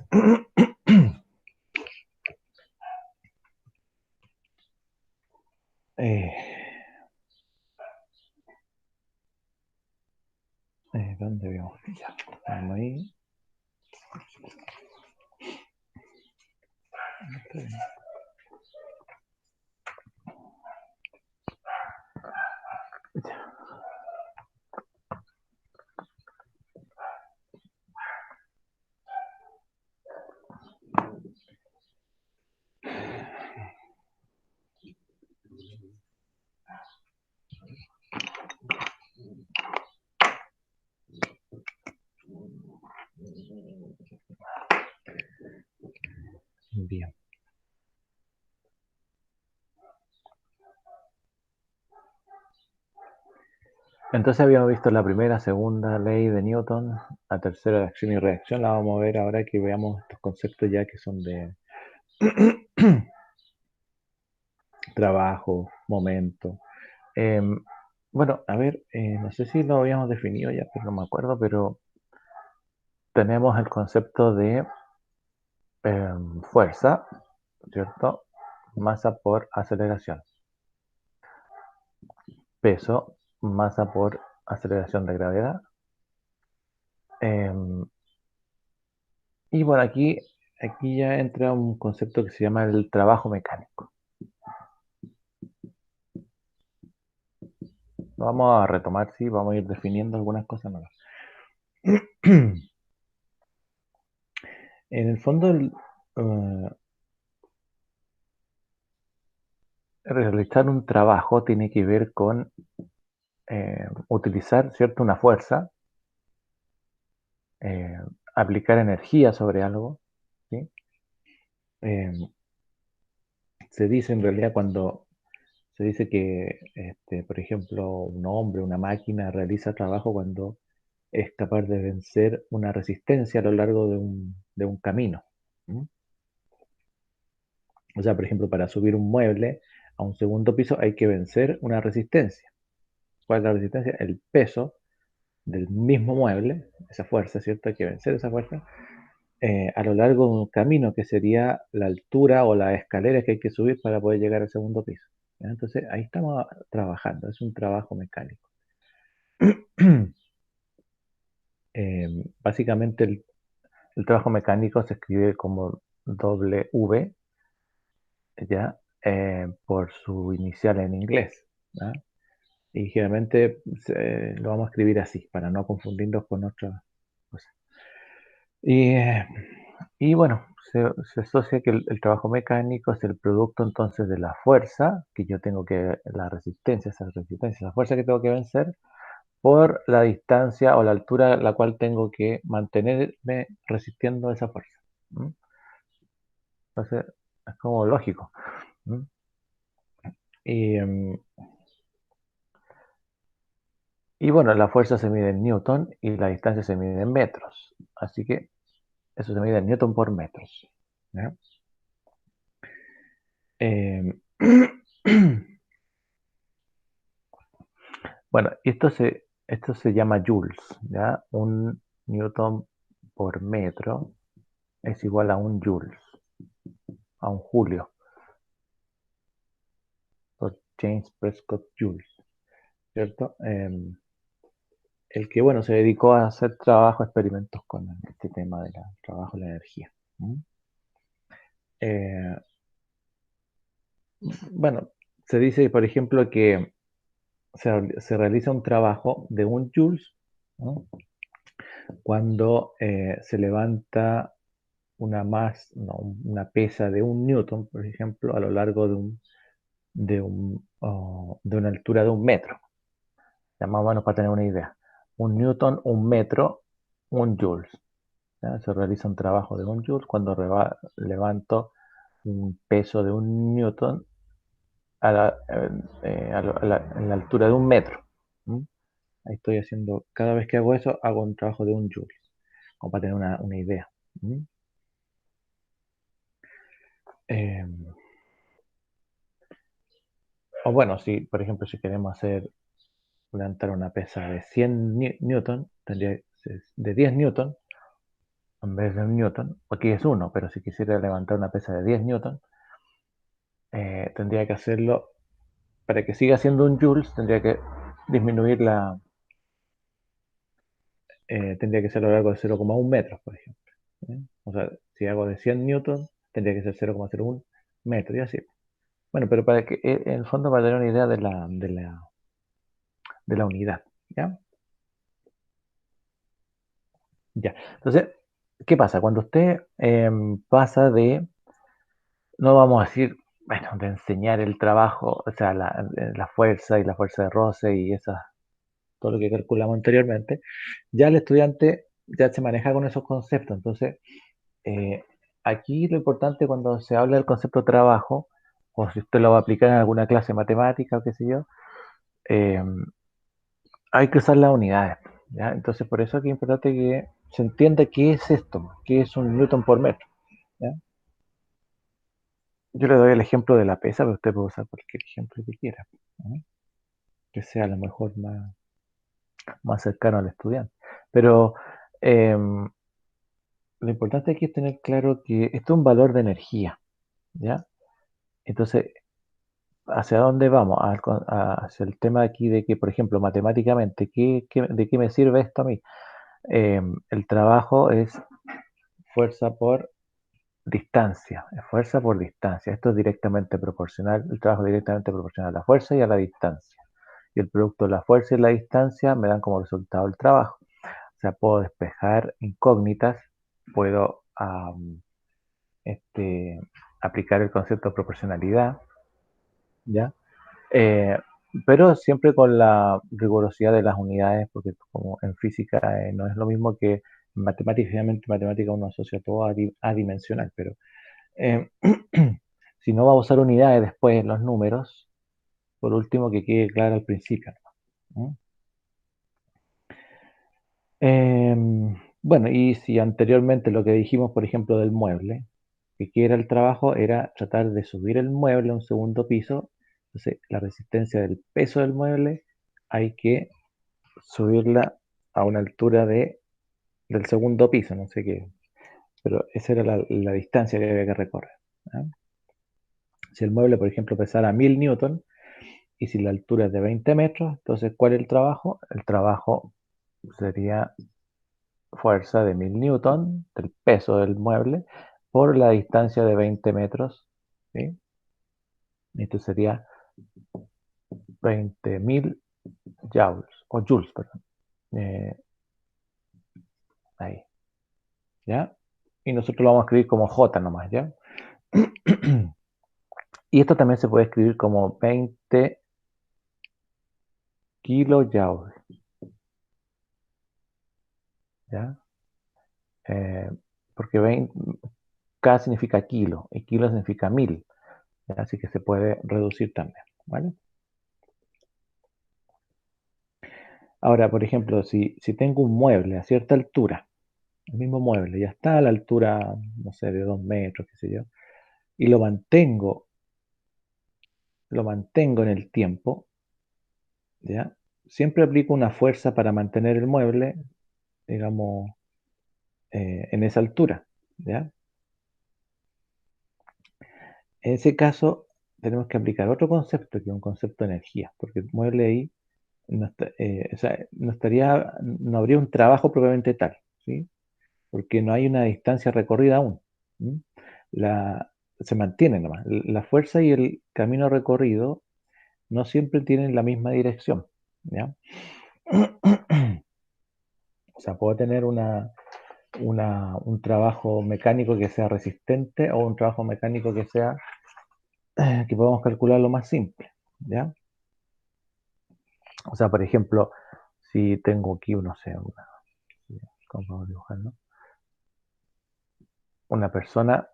¿Dónde vamos? Ya, estamos ahí. Ya. Bien. Entonces habíamos visto la primera, segunda ley de Newton, la tercera de acción y reacción. La vamos a ver ahora que veamos estos conceptos ya que son de trabajo, momento. Bueno, a ver, no sé si lo habíamos definido ya, pero no me acuerdo, pero tenemos el concepto de fuerza, ¿cierto? Masa por aceleración. Peso, masa por aceleración de gravedad. Y bueno, aquí ya entra un concepto que se llama el trabajo mecánico. Lo vamos a retomar, sí, vamos a ir definiendo algunas cosas nuevas. En el fondo, realizar un trabajo tiene que ver con utilizar, ¿cierto?, una fuerza, aplicar energía sobre algo, ¿sí? Se dice en realidad cuando se dice que, por ejemplo, un hombre, una máquina realiza trabajo cuando es capaz de vencer una resistencia a lo largo de un camino. ¿Mm? O sea, por ejemplo, para subir un mueble a un segundo piso hay que vencer una resistencia. ¿Cuál es la resistencia? El peso del mismo mueble, esa fuerza, ¿cierto? Hay que vencer esa fuerza a lo largo de un camino que sería la altura o las escaleras que hay que subir para poder llegar al segundo piso. ¿Ya? Entonces, ahí estamos trabajando, es un trabajo mecánico. Básicamente el trabajo mecánico se escribe como W, ¿ya? Por su inicial en inglés, ¿ya? Y generalmente lo vamos a escribir así, para no confundirnos con otras cosas. Y bueno, se asocia que el trabajo mecánico es el producto entonces de la fuerza, que yo tengo que, la resistencia, esa fuerza que tengo que vencer, por la distancia o la altura a la cual tengo que mantenerme resistiendo esa fuerza. ¿Mm? Entonces, es como lógico. ¿Mm? Y, y bueno, la fuerza se mide en newton y la distancia se mide en metros. Así que eso se mide en newton por metros. ¿Ya? Em, bueno, esto se llama joules, ¿ya? Un newton por metro es igual a un joules, a un julio, por James Prescott Joule, ¿cierto? El que, bueno, se dedicó a hacer trabajo, experimentos con este tema del trabajo y la energía. ¿Mm? Eh, bueno, se dice, por ejemplo, que se realiza un trabajo de un joules, ¿no? Cuando se levanta una pesa de un newton, por ejemplo, a lo largo de una altura de un metro. Ya más o menos para tener una idea. Un newton, un metro, un joules. ¿Ya? Se realiza un trabajo de un joules cuando levanto un peso de un newton en la altura de un metro. ¿Mm? Ahí estoy haciendo, cada vez que hago eso, hago un trabajo de un joules, como para tener una idea. ¿Mm? Eh, o bueno, si por ejemplo si queremos levantar una pesa de 100 newton, tendría de 10 newton, en vez de un newton, aquí es 1, pero si quisiera levantar una pesa de 10 newton, tendría que hacerlo, para que siga siendo un joules, tendría que disminuir tendría que ser a lo largo de 0,1 metros, por ejemplo. O sea, si hago de 100 newton, tendría que ser 0,01 metros y así. Bueno, pero para que, en el fondo, para tener una idea de la unidad, ¿ya? Ya. Entonces, ¿qué pasa? Cuando usted pasa de, no vamos a decir, bueno, de enseñar el trabajo, o sea, la fuerza y la fuerza de roce y esas, todo lo que calculamos anteriormente, ya el estudiante ya se maneja con esos conceptos. Entonces, eh, aquí lo importante cuando se habla del concepto de trabajo, o si usted lo va a aplicar en alguna clase de matemática o qué sé yo, eh, hay que usar las unidades. ¿Ya? Entonces, por eso aquí es importante que se entienda qué es esto, qué es un newton por metro. ¿Ya? Yo le doy el ejemplo de la pesa, pero usted puede usar cualquier ejemplo que quiera, ¿no? Que sea a lo mejor más cercano al estudiante. Pero eh, lo importante aquí es tener claro que esto es un valor de energía. ¿Ya? Entonces, ¿hacia dónde vamos? Hacia el tema aquí de que, por ejemplo, matemáticamente, ¿de qué me sirve esto a mí? El trabajo es fuerza por distancia, es fuerza por distancia. Esto es directamente proporcional, el trabajo es directamente proporcional a la fuerza y a la distancia. Y el producto de la fuerza y la distancia me dan como resultado el trabajo. O sea, puedo despejar incógnitas, puedo este, aplicar el concepto de proporcionalidad, ¿ya? Eh, pero siempre con la rigurosidad de las unidades, porque como en física no es lo mismo que en matemática. Finalmente en matemática uno asocia todo adimensional, pero eh, si no va a usar unidades después en los números, por último que quede claro al principio, ¿no? Bueno, y si anteriormente lo que dijimos, por ejemplo, del mueble, que era el trabajo, era tratar de subir el mueble a un segundo piso. Entonces, la resistencia del peso del mueble hay que subirla a una altura del segundo piso, no sé qué, pero esa era la distancia que había que recorrer. ¿Ya? Si el mueble, por ejemplo, pesara 1000 newton y si la altura es de 20 metros, entonces, ¿cuál es el trabajo? El trabajo sería fuerza de 1000 newton del peso del mueble por la distancia de 20 metros, ¿sí? Esto sería 20.000 joules, o joules, perdón. Eh, ahí, ¿ya? Y nosotros lo vamos a escribir como J nomás, ¿ya? Y esto también se puede escribir como 20 kilojoules, ¿ya? Eh, porque 20, K significa kilo y kilo significa 1000, ¿ya? Así que se puede reducir también, ¿vale? Ahora, por ejemplo, si tengo un mueble a cierta altura, el mismo mueble ya está a la altura, no sé, de 2 metros, qué sé yo, y lo mantengo en el tiempo, ¿ya? Siempre aplico una fuerza para mantener el mueble, digamos, en esa altura, ¿ya? En ese caso, tenemos que aplicar otro concepto, que es un concepto de energía, porque el mueble ahí o sea, no habría un trabajo propiamente tal, ¿sí? Porque no hay una distancia recorrida aún. ¿Mm? Se mantiene nomás. La fuerza y el camino recorrido no siempre tienen la misma dirección, ¿ya? O sea, puedo tener un trabajo mecánico que sea resistente o un trabajo mecánico que podamos calcular lo más simple, ¿ya? O sea, por ejemplo, si tengo aquí, no sé, ¿cómo puedo dibujar, no? Una persona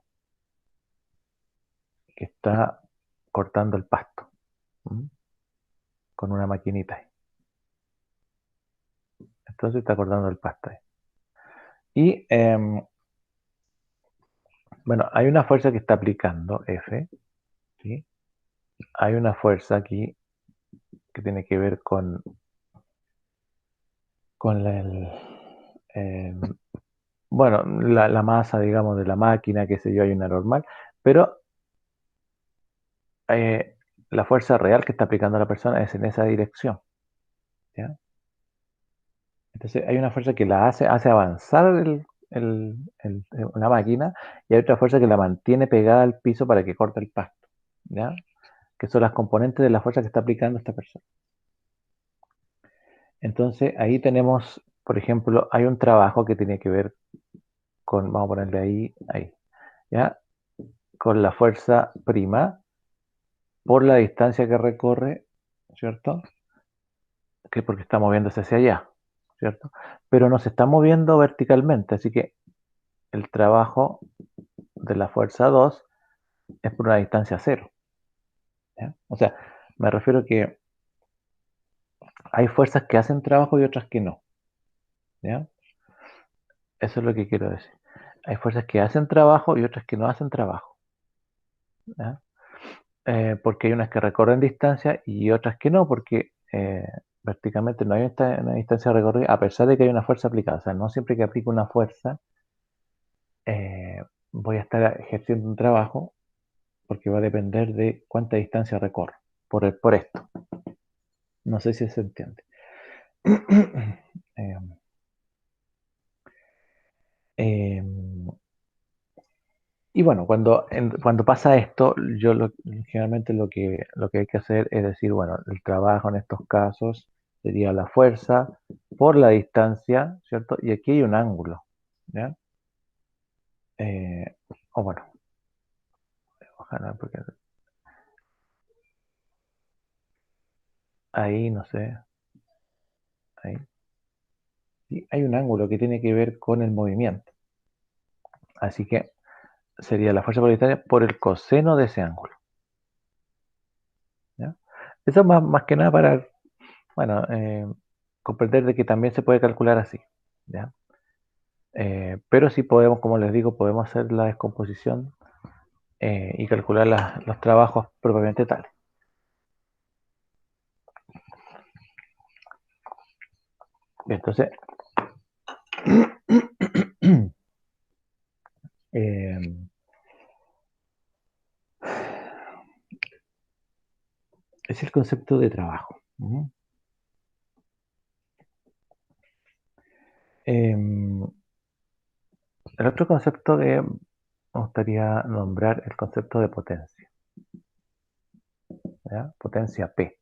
que está cortando el pasto, ¿m? Con una maquinita ahí. Entonces está cortando el pasto ahí. Y bueno, hay una fuerza que está aplicando F, ¿sí? Hay una fuerza aquí que tiene que ver con el, em, bueno, la masa, digamos, de la máquina, qué sé yo, hay una normal, pero la fuerza real que está aplicando la persona es en esa dirección, ¿ya? Entonces hay una fuerza que la hace avanzar la máquina y hay otra fuerza que la mantiene pegada al piso para que corte el pasto, ¿ya? Que son las componentes de la fuerza que está aplicando esta persona. Entonces ahí tenemos, por ejemplo, hay un trabajo que tiene que ver con, vamos a ponerle ahí, ¿ya? Con la fuerza prima por la distancia que recorre, ¿cierto? Que porque está moviéndose hacia allá, ¿cierto? Pero no se está moviendo verticalmente, así que el trabajo de la fuerza 2 es por una distancia cero, ¿ya? O sea, me refiero que hay fuerzas que hacen trabajo y otras que no, ¿ya? Eso es lo que quiero decir. Hay fuerzas que hacen trabajo y otras que no hacen trabajo, ¿ya? Porque hay unas que recorren distancia y otras que no, porque prácticamente no hay una distancia recorrida, a pesar de que hay una fuerza aplicada. O sea, no siempre que aplico una fuerza voy a estar ejerciendo un trabajo, porque va a depender de cuánta distancia recorro por esto. No sé si se entiende. eh, eh, y bueno, cuando pasa esto, generalmente lo que hay que hacer es decir, bueno, el trabajo en estos casos sería la fuerza por la distancia, ¿cierto? Y aquí hay un ángulo, ¿ya? O bueno, ojalá, porque ahí, no sé, ahí. Sí, hay un ángulo que tiene que ver con el movimiento. Así que sería la fuerza por la distancia por el coseno de ese ángulo, ¿ya? Eso más que nada para, bueno, comprender de que también se puede calcular así, ¿ya? Pero sí podemos, como les digo, podemos hacer la descomposición y calcular los trabajos propiamente tales. Entonces, eh, es el concepto de trabajo. El otro concepto que me gustaría nombrar, el concepto de potencia, ¿ya? Potencia P.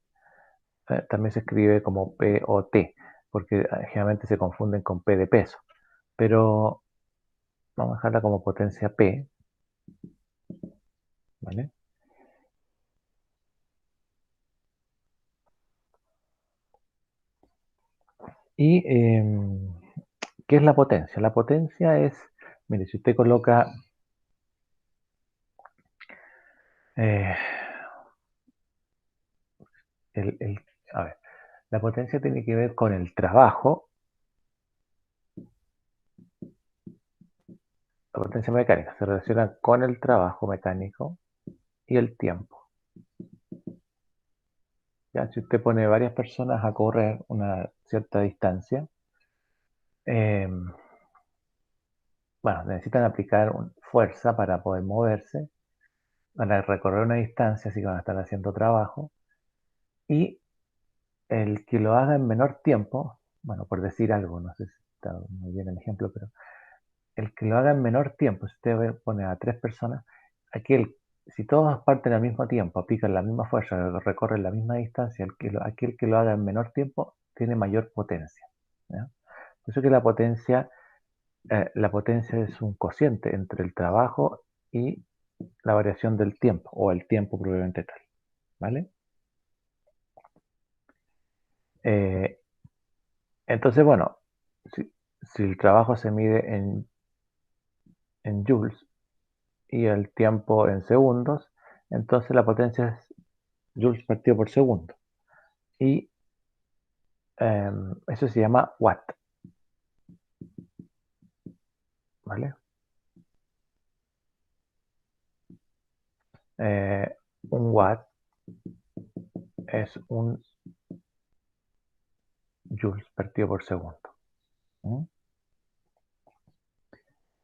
También se escribe como P o T, porque generalmente se confunden con P de peso. Pero vamos a dejarla como potencia P, ¿vale? Y, ¿qué es la potencia? La potencia es, mire, si usted coloca, eh, el, el- a ver, la potencia tiene que ver con el trabajo, la potencia mecánica se relaciona con el trabajo mecánico y el tiempo. Ya, si usted pone varias personas a correr una cierta distancia, eh, bueno, necesitan aplicar fuerza para poder moverse, van a recorrer una distancia, así que van a estar haciendo trabajo, y el que lo haga en menor tiempo, bueno, por decir algo, no sé si está muy bien el ejemplo, pero el que lo haga en menor tiempo, si usted pone a tres personas, si todos parten al mismo tiempo, aplican la misma fuerza, recorren la misma distancia, aquel que lo haga en menor tiempo tiene mayor potencia, ¿ya? Por eso que la potencia es un cociente entre el trabajo y la variación del tiempo, o el tiempo probablemente tal, ¿vale? Eh, entonces, bueno, si el trabajo se mide en joules y el tiempo en segundos, entonces la potencia es joules partido por segundo. Y eso se llama watt, ¿vale? Eh, un watt es un joules partido por segundo. ¿Mm?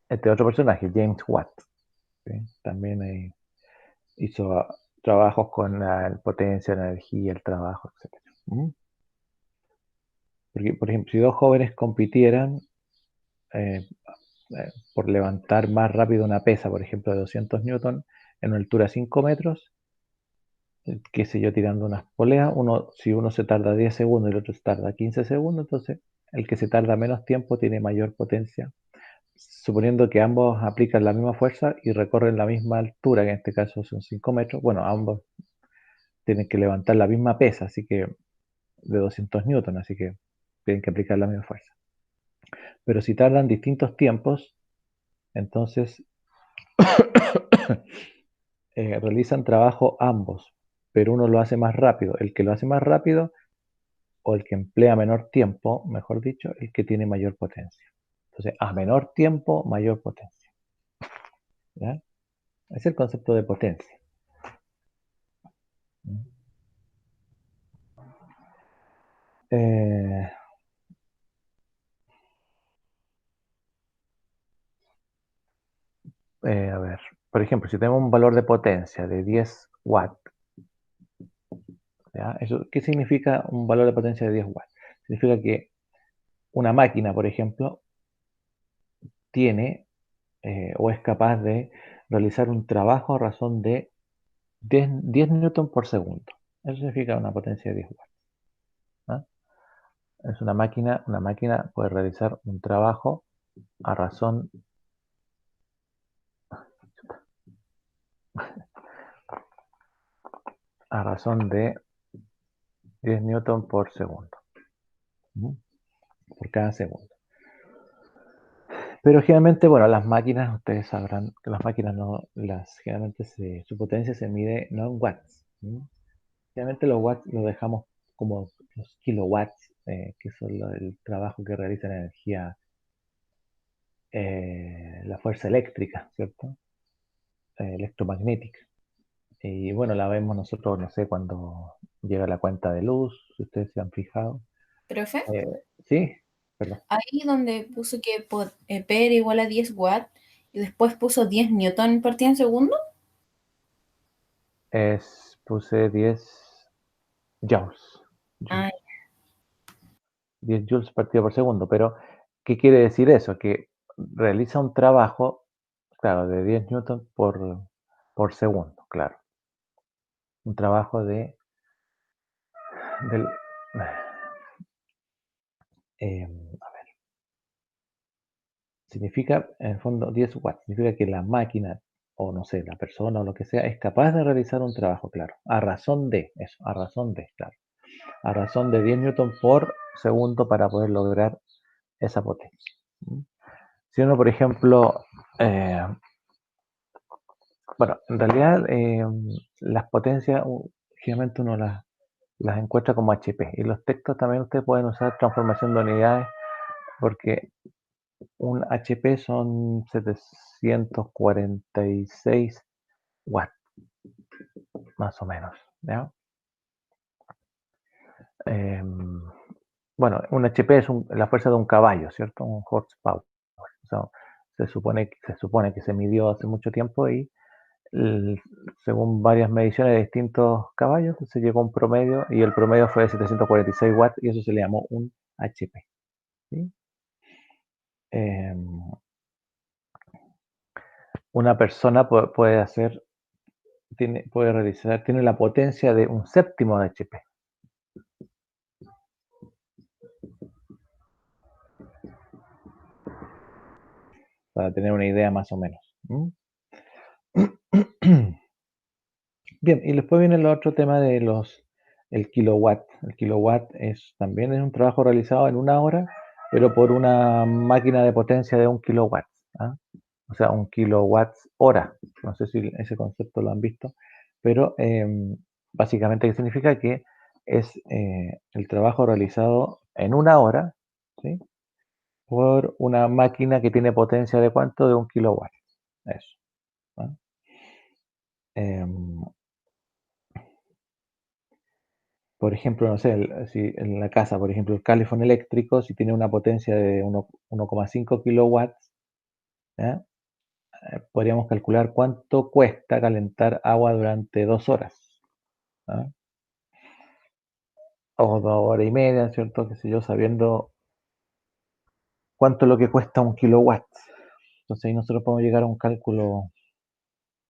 este otro personaje, James Watt, ¿sí? También hizo trabajos con la potencia, la energía, el trabajo, etc. Porque, por ejemplo, si dos jóvenes compitieran eh, por levantar más rápido una pesa, por ejemplo, de 200 newton en una altura de 5 metros, qué sé yo, tirando unas poleas, si uno se tarda 10 segundos y el otro se tarda 15 segundos, entonces el que se tarda menos tiempo tiene mayor potencia, suponiendo que ambos aplican la misma fuerza y recorren la misma altura, que en este caso son 5 metros, bueno, ambos tienen que levantar la misma pesa, así que de 200 newton, así que tienen que aplicar la misma fuerza. Pero si tardan distintos tiempos, entonces realizan trabajo ambos, pero uno lo hace más rápido. El que lo hace más rápido o el que emplea menor tiempo, mejor dicho, el que tiene mayor potencia. Entonces, a menor tiempo, mayor potencia. ¿Ya? Es el concepto de potencia. Eh, a ver, por ejemplo, si tenemos un valor de potencia de 10 watts, ¿ya? ¿Qué significa un valor de potencia de 10 watts? Significa que una máquina, por ejemplo, tiene o es capaz de realizar un trabajo a razón de 10 newton por segundo. Eso significa una potencia de 10 watts. ¿Ah? Es una máquina puede realizar un trabajo a razón, a razón de 10 newton por segundo, por cada segundo. Pero generalmente, bueno, las máquinas, ustedes sabrán que las máquinas no, generalmente su potencia se mide no en watts. Generalmente los watts los dejamos como los kilowatts, que son el trabajo que realiza la energía, la fuerza eléctrica, ¿cierto? Electromagnética. Y bueno, la vemos nosotros, no sé, cuando llega la cuenta de luz, si ustedes se han fijado. Profe, Eh, sí, perdón. ahí donde puso que P era igual a 10 watts y después puso 10 newton por 100 segundos. Puse 10 joules, Ah, 10 joules partido por segundo, pero ¿qué quiere decir eso? Que realiza un trabajo, claro, de 10 newton por segundo, claro. Un trabajo del, eh, significa, en el fondo, 10 watts. Significa que la máquina, o no sé, la persona o lo que sea, es capaz de realizar un trabajo, claro. A razón de, eso, a razón de, claro. A razón de 10 newton por segundo para poder lograr esa potencia. Si uno, por ejemplo, eh, bueno, en realidad las potencias generalmente uno las encuentra como HP. Y los textos también ustedes pueden usar transformación de unidades porque un HP son 746 watts, más o menos. ¿Ya? Bueno, un HP es la fuerza de un caballo, ¿cierto? Un horsepower. O sea, se supone que se midió hace mucho tiempo y según varias mediciones de distintos caballos, se llegó a un promedio y el promedio fue de 746 watts y eso se le llamó un HP. ¿Sí? Em, una persona tiene la potencia de un séptimo de HP. Para tener una idea más o menos. Bien, y después viene el otro tema de el kilowatt. El kilowatt también es un trabajo realizado en una hora, pero por una máquina de potencia de 1 kilowatt. ¿Ah? O sea, 1 kilowatt hora. No sé si ese concepto lo han visto, pero básicamente, ¿qué significa? Que es el trabajo realizado en una hora, ¿sí? Por una máquina que tiene potencia de ¿cuánto? De 1 kilowatt. Eso. ¿Ah? Em, por ejemplo, no sé, si en la casa, por ejemplo, el calefón eléctrico, si tiene una potencia de 1,5 kilowatts, ¿ya? Podríamos calcular cuánto cuesta calentar agua durante 2 horas, ¿ah? O 2 horas y media, ¿cierto? Qué sé yo, sabiendo cuánto es lo que cuesta 1 kilowatt. Entonces ahí nosotros podemos llegar a un cálculo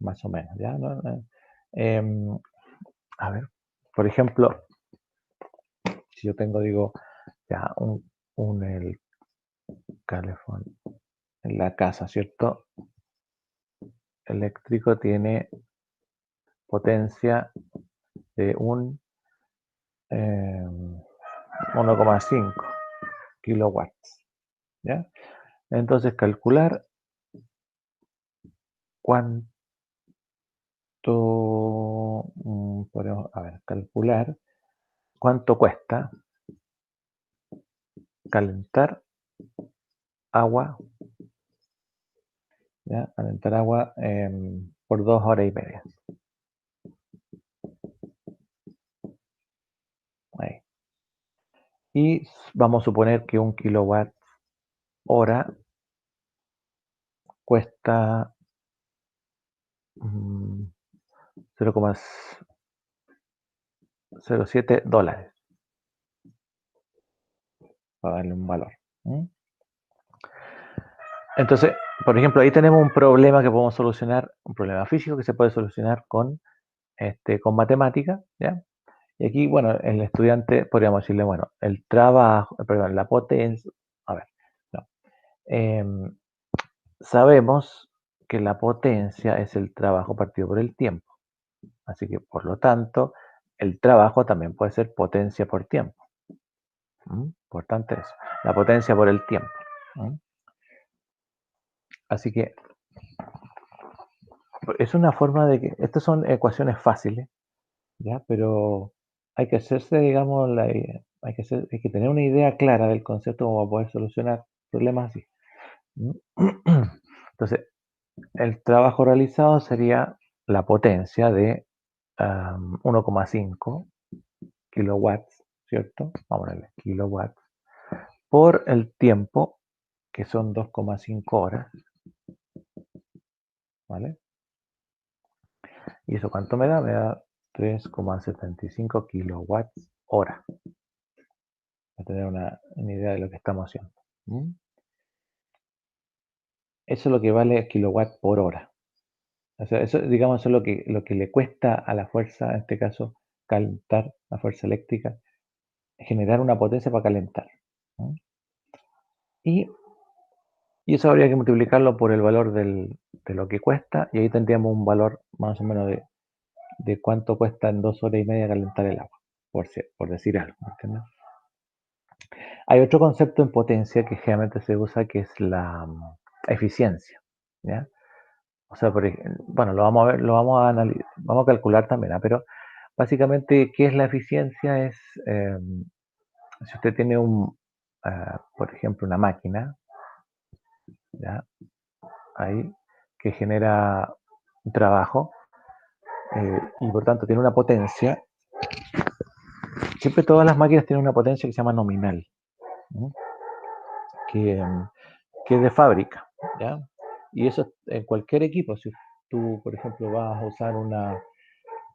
más o menos, ¿ya? Em, a ver, por ejemplo, si yo tengo, digo, ya el calefón en la casa, ¿cierto? Eléctrico tiene potencia de 1,5 kilowatts, ¿ya? Entonces calcular cuánto, podemos, a ver, calcular cuánto cuesta calentar agua, ¿ya? Calentar agua por 2 horas y media. Ahí. Y vamos a suponer que 1 kilowatt hora cuesta 0,07 dólares, para darle un valor. Entonces, por ejemplo, ahí tenemos un problema que podemos solucionar, un problema físico que se puede solucionar con matemática, ¿ya? Y aquí, bueno, el estudiante podríamos decirle, bueno, el trabajo, perdón, la potencia, a ver, no. Sabemos que la potencia es el trabajo partido por el tiempo. Así que, por lo tanto, el trabajo también puede ser potencia por tiempo. Importante eso. La potencia por el tiempo. Así que es una forma de que estas son ecuaciones fáciles, ¿ya? Pero hay que hacerse, digamos, hay que tener una idea clara del concepto como para poder solucionar problemas así. Entonces, el trabajo realizado sería la potencia de 1,5 kilowatts, ¿cierto? Vamos a ponerle kilowatts por el tiempo, que son 2,5 horas, ¿vale? ¿Y eso cuánto me da? Me da 3,75 kilowatts hora. Para tener una idea de lo que estamos haciendo. Eso es lo que vale kilowatt por hora. O sea, eso, digamos, es lo que le cuesta a la fuerza, en este caso, calentar, la fuerza eléctrica, generar una potencia para calentar. Y eso habría que multiplicarlo por el valor de lo que cuesta, y ahí tendríamos un valor más o menos de cuánto cuesta en 2 horas y media calentar el agua, por decir algo. ¿Entiendes? Hay otro concepto en potencia que generalmente se usa, que es la eficiencia, ¿ya? O sea, bueno, lo vamos a ver, lo vamos a analizar, vamos a calcular también, pero básicamente, ¿qué es la eficiencia? Es, si usted tiene por ejemplo, una máquina, ¿ya? Ahí, que genera un trabajo, y por tanto tiene una potencia. Siempre todas las máquinas tienen una potencia que se llama nominal, ¿no? que es de fábrica, ¿ya? Y eso en cualquier equipo. Si tú, por ejemplo, vas a usar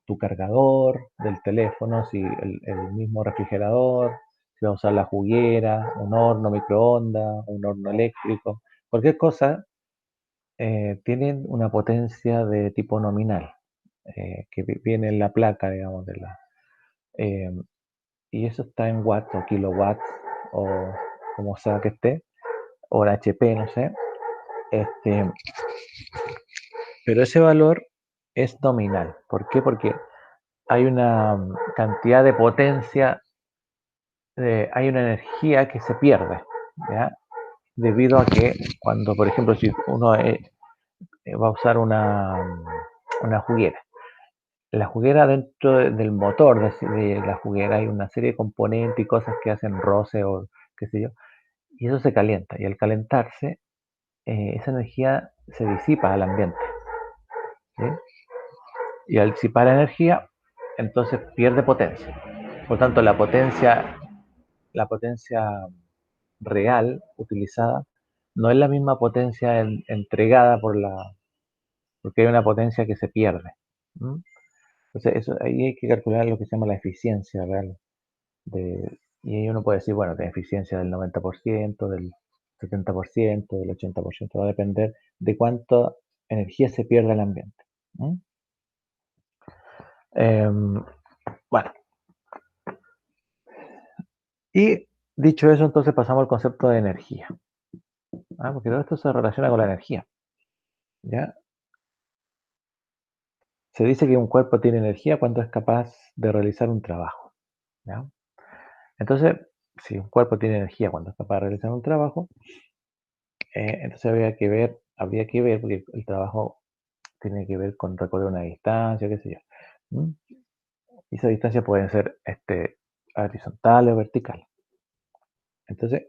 tu cargador del teléfono, si el mismo refrigerador, si vas a usar la juguera, un horno microondas, un horno eléctrico, cualquier cosa, tienen una potencia de tipo nominal, que viene en la placa, digamos, eh, y eso está en watts o kilowatts, o como sea que esté, o en HP, no sé. Pero ese valor es nominal. ¿Por qué? Porque hay una cantidad de potencia, hay una energía que se pierde, ¿ya? Debido a que cuando, por ejemplo, si uno va a usar una juguera, la juguera, dentro del motor de la juguera, hay una serie de componentes y cosas que hacen roce o qué sé yo, y eso se calienta, y al calentarse, esa energía se disipa al ambiente, ¿sí? Y al disipar energía, entonces pierde potencia. Por tanto, la potencia real utilizada no es la misma potencia entregada porque hay una potencia que se pierde. Entonces, ahí hay que calcular lo que se llama la eficiencia real. Y ahí uno puede decir, bueno, tiene eficiencia del 90%, del 70%, del 80%, va a depender de cuánta energía se pierde en el ambiente. Bueno, y dicho eso, entonces pasamos al concepto de energía. Porque todo esto se relaciona con la energía. ¿Ya? Se dice que un cuerpo tiene energía cuando es capaz de realizar un trabajo. ¿Ya? Entonces, si un cuerpo tiene energía cuando es capaz de realizar un trabajo, entonces habría que ver, porque el trabajo tiene que ver con recorrer una distancia, qué sé yo. Y esas distancias pueden ser horizontales o verticales. Entonces,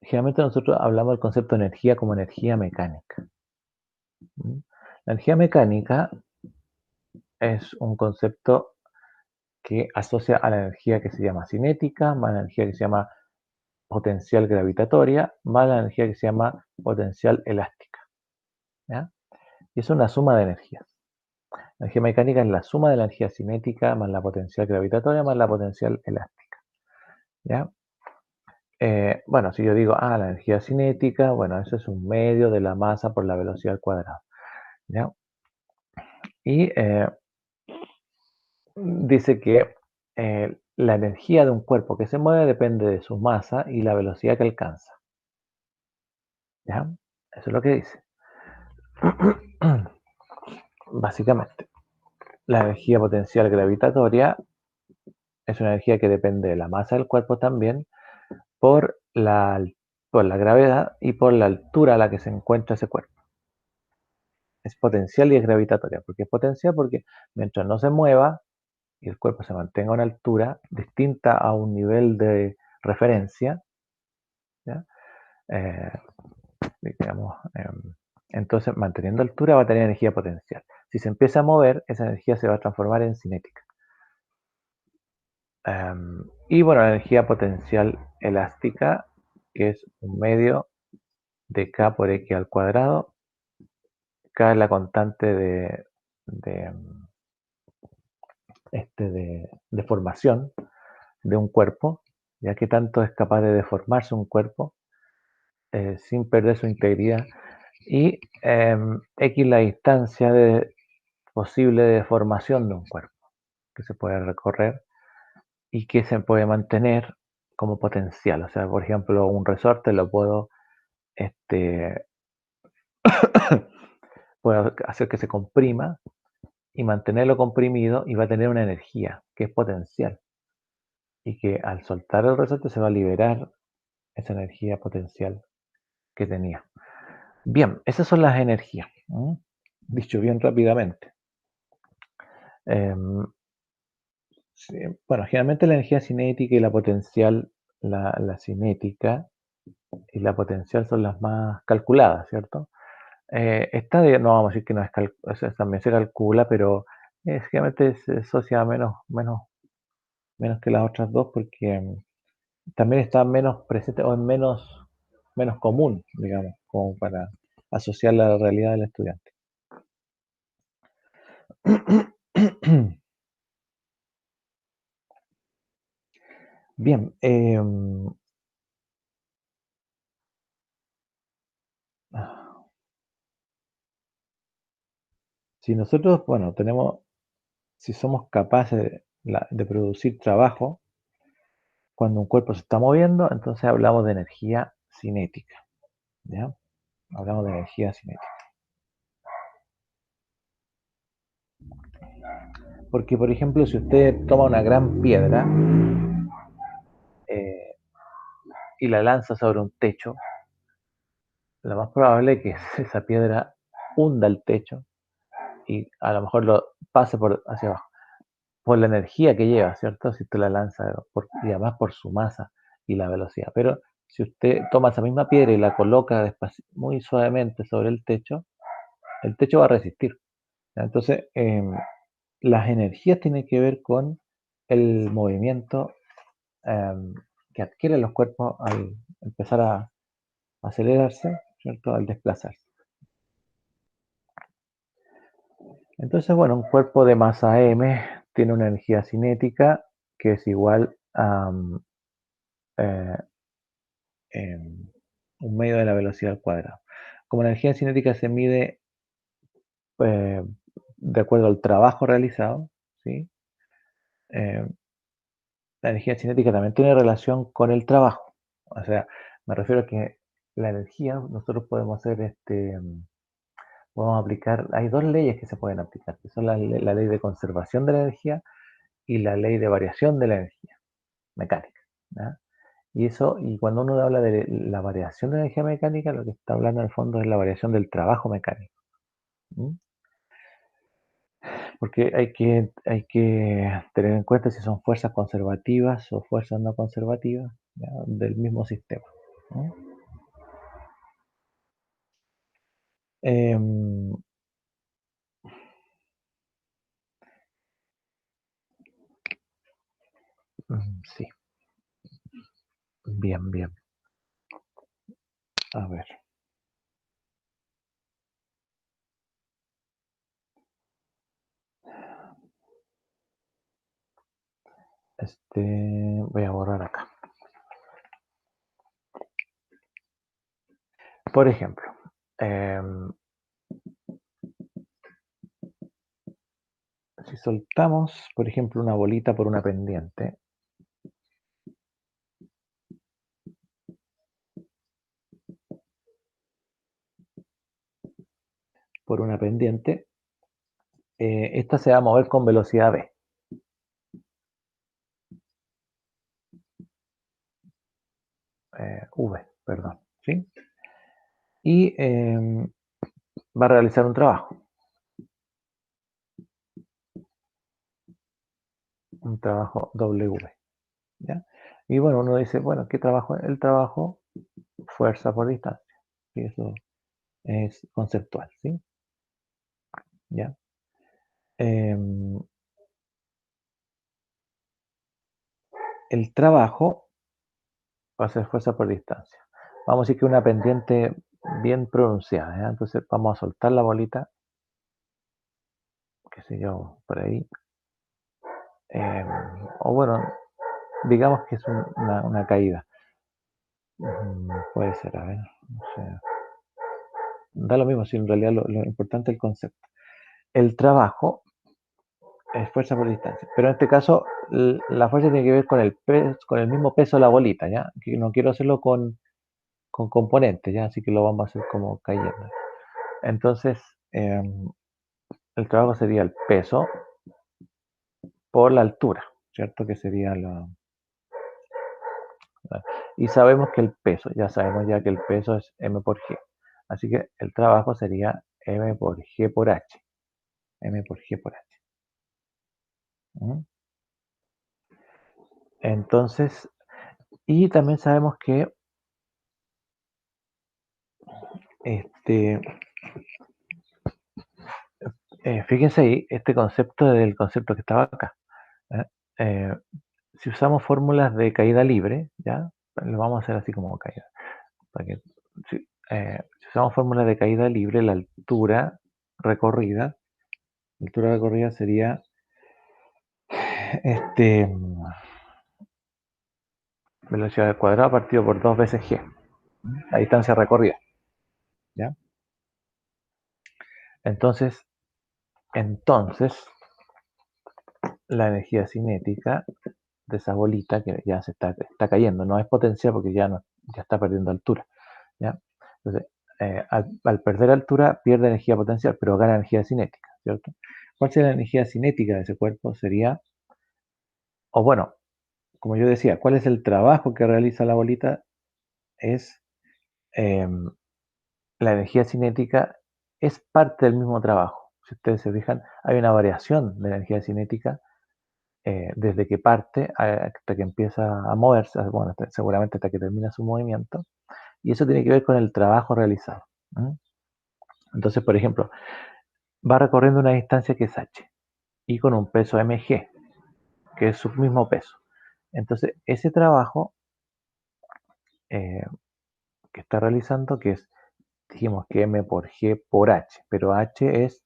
generalmente nosotros hablamos del concepto de energía como energía mecánica. La energía mecánica es un concepto que asocia a la energía que se llama cinética, más la energía que se llama potencial gravitatoria, más la energía que se llama potencial elástica. ¿Ya? Y es una suma de energías. La energía mecánica es la suma de la energía cinética más la potencial gravitatoria más la potencial elástica. ¿Ya? Bueno, si yo digo, la energía cinética, bueno, eso es un medio de la masa por la velocidad al cuadrado. ¿Ya? Y dice que la energía de un cuerpo que se mueve depende de su masa y la velocidad que alcanza. ¿Ya? Eso es lo que dice. Básicamente, la energía potencial gravitatoria es una energía que depende de la masa del cuerpo también por la gravedad y por la altura a la que se encuentra ese cuerpo. Es potencial y es gravitatoria. ¿Por qué es potencial? Porque mientras no se mueva y el cuerpo se mantenga a una altura distinta a un nivel de referencia, ¿ya? Digamos, entonces manteniendo altura va a tener energía potencial. Si se empieza a mover, esa energía se va a transformar en cinética. Y bueno, la energía potencial elástica, que es un medio de K por X al cuadrado. K es la constante de formación de un cuerpo, ya que tanto es capaz de deformarse un cuerpo sin perder su integridad. Y X la distancia posible de deformación de un cuerpo, que se puede recorrer y que se puede mantener como potencial. O sea, por ejemplo, un resorte lo puedo hacer que se comprima y mantenerlo comprimido y va a tener una energía que es potencial y que al soltar el resorte se va a liberar esa energía potencial que tenía. Bien, esas son las energías, dicho bien rápidamente. Sí, bueno, generalmente la energía cinética y la potencial, la cinética y la potencial son las más calculadas, ¿cierto? No vamos a decir que no es también se calcula, pero generalmente se asocia menos que las otras dos porque también está menos presente o es menos común, digamos, como para asociar la realidad del estudiante. Bien, si nosotros, bueno, si somos capaces de producir trabajo cuando un cuerpo se está moviendo, entonces hablamos de energía cinética, ¿ya? Hablamos de energía cinética. Porque, por ejemplo, si usted toma una gran piedra y la lanza sobre un techo, lo más probable es que esa piedra hunda el techo y a lo mejor lo pase hacia abajo, por la energía que lleva, ¿cierto? Si usted la lanza, y además por su masa y la velocidad. Pero si usted toma esa misma piedra y la coloca muy suavemente sobre el techo va a resistir. Entonces, las energías tienen que ver con el movimiento que adquieren los cuerpos al empezar acelerarse, ¿cierto? Al desplazarse. Entonces, bueno, un cuerpo de masa m tiene una energía cinética que es igual a eh, un medio de la velocidad al cuadrado. Como la energía cinética se mide eh, de acuerdo al trabajo realizado, ¿sí? Eh, la energía cinética también tiene relación con el trabajo. O sea, me refiero a que la energía, nosotros podemos hacer podemos aplicar, hay dos leyes que se pueden aplicar, que son la ley de conservación de la energía y la ley de variación de la energía mecánica. ¿Ya? Y cuando uno habla de la variación de la energía mecánica, lo que está hablando en el fondo es la variación del trabajo mecánico. ¿Mm? Porque hay que tener en cuenta si son fuerzas conservativas o fuerzas no conservativas, ¿ya? Del mismo sistema. ¿No? Em, sí, bien, bien. A ver. Voy a borrar acá. Por ejemplo, si soltamos, por ejemplo, una bolita por una pendiente, esta se va a mover con velocidad v. V, perdón, ¿sí? Y va a realizar un trabajo W, ¿ya? Y bueno, uno dice, bueno, ¿qué trabajo? El trabajo, fuerza por distancia, y eso es conceptual, ¿sí? ¿Ya? El trabajo va a ser fuerza por distancia. Vamos a decir que una pendiente bien pronunciada, ¿ya? Entonces vamos a soltar la bolita, qué sé yo, por ahí. O bueno, digamos que es una caída. Puede ser, a ver, no sé. Da lo mismo, si en realidad lo importante es el concepto. El trabajo es fuerza por distancia, pero en este caso la fuerza tiene que ver con con el mismo peso de la bolita, ¿ya? Que no quiero hacerlo con componentes, ¿ya? Así que lo vamos a hacer como cayendo. Entonces, el trabajo sería el peso por la altura, ¿cierto? Que sería y sabemos que el peso, ya sabemos ya que el peso es m por g. Así que el trabajo sería m por g por h. M por g por h. ¿Mm? Entonces, y también sabemos que fíjense ahí, este concepto es el concepto que estaba acá. ¿Eh? Si usamos fórmulas de caída libre, ¿ya? Lo vamos a hacer así como caída. Para que, si usamos fórmulas de caída libre, la altura recorrida sería velocidad al cuadrado partido por 2 veces g, la distancia recorrida. ¿Ya? Entonces, la energía cinética de esa bolita que ya se está cayendo, no es potencial porque ya está perdiendo altura. ¿Ya? Entonces, al perder altura pierde energía potencial, pero gana energía cinética, ¿cierto? ¿Cuál sería la energía cinética de ese cuerpo? Sería, o bueno, como yo decía, ¿cuál es el trabajo que realiza la bolita? Es la energía cinética es parte del mismo trabajo. Si ustedes se fijan, hay una variación de la energía cinética desde que parte hasta que empieza a moverse, bueno, seguramente hasta que termina su movimiento, y eso tiene que ver con el trabajo realizado. ¿Mm? Entonces, por ejemplo, va recorriendo una distancia que es h y con un peso mg, que es su mismo peso. Entonces, ese trabajo, eh, que está realizando, que es, dijimos que m por g por h, pero h es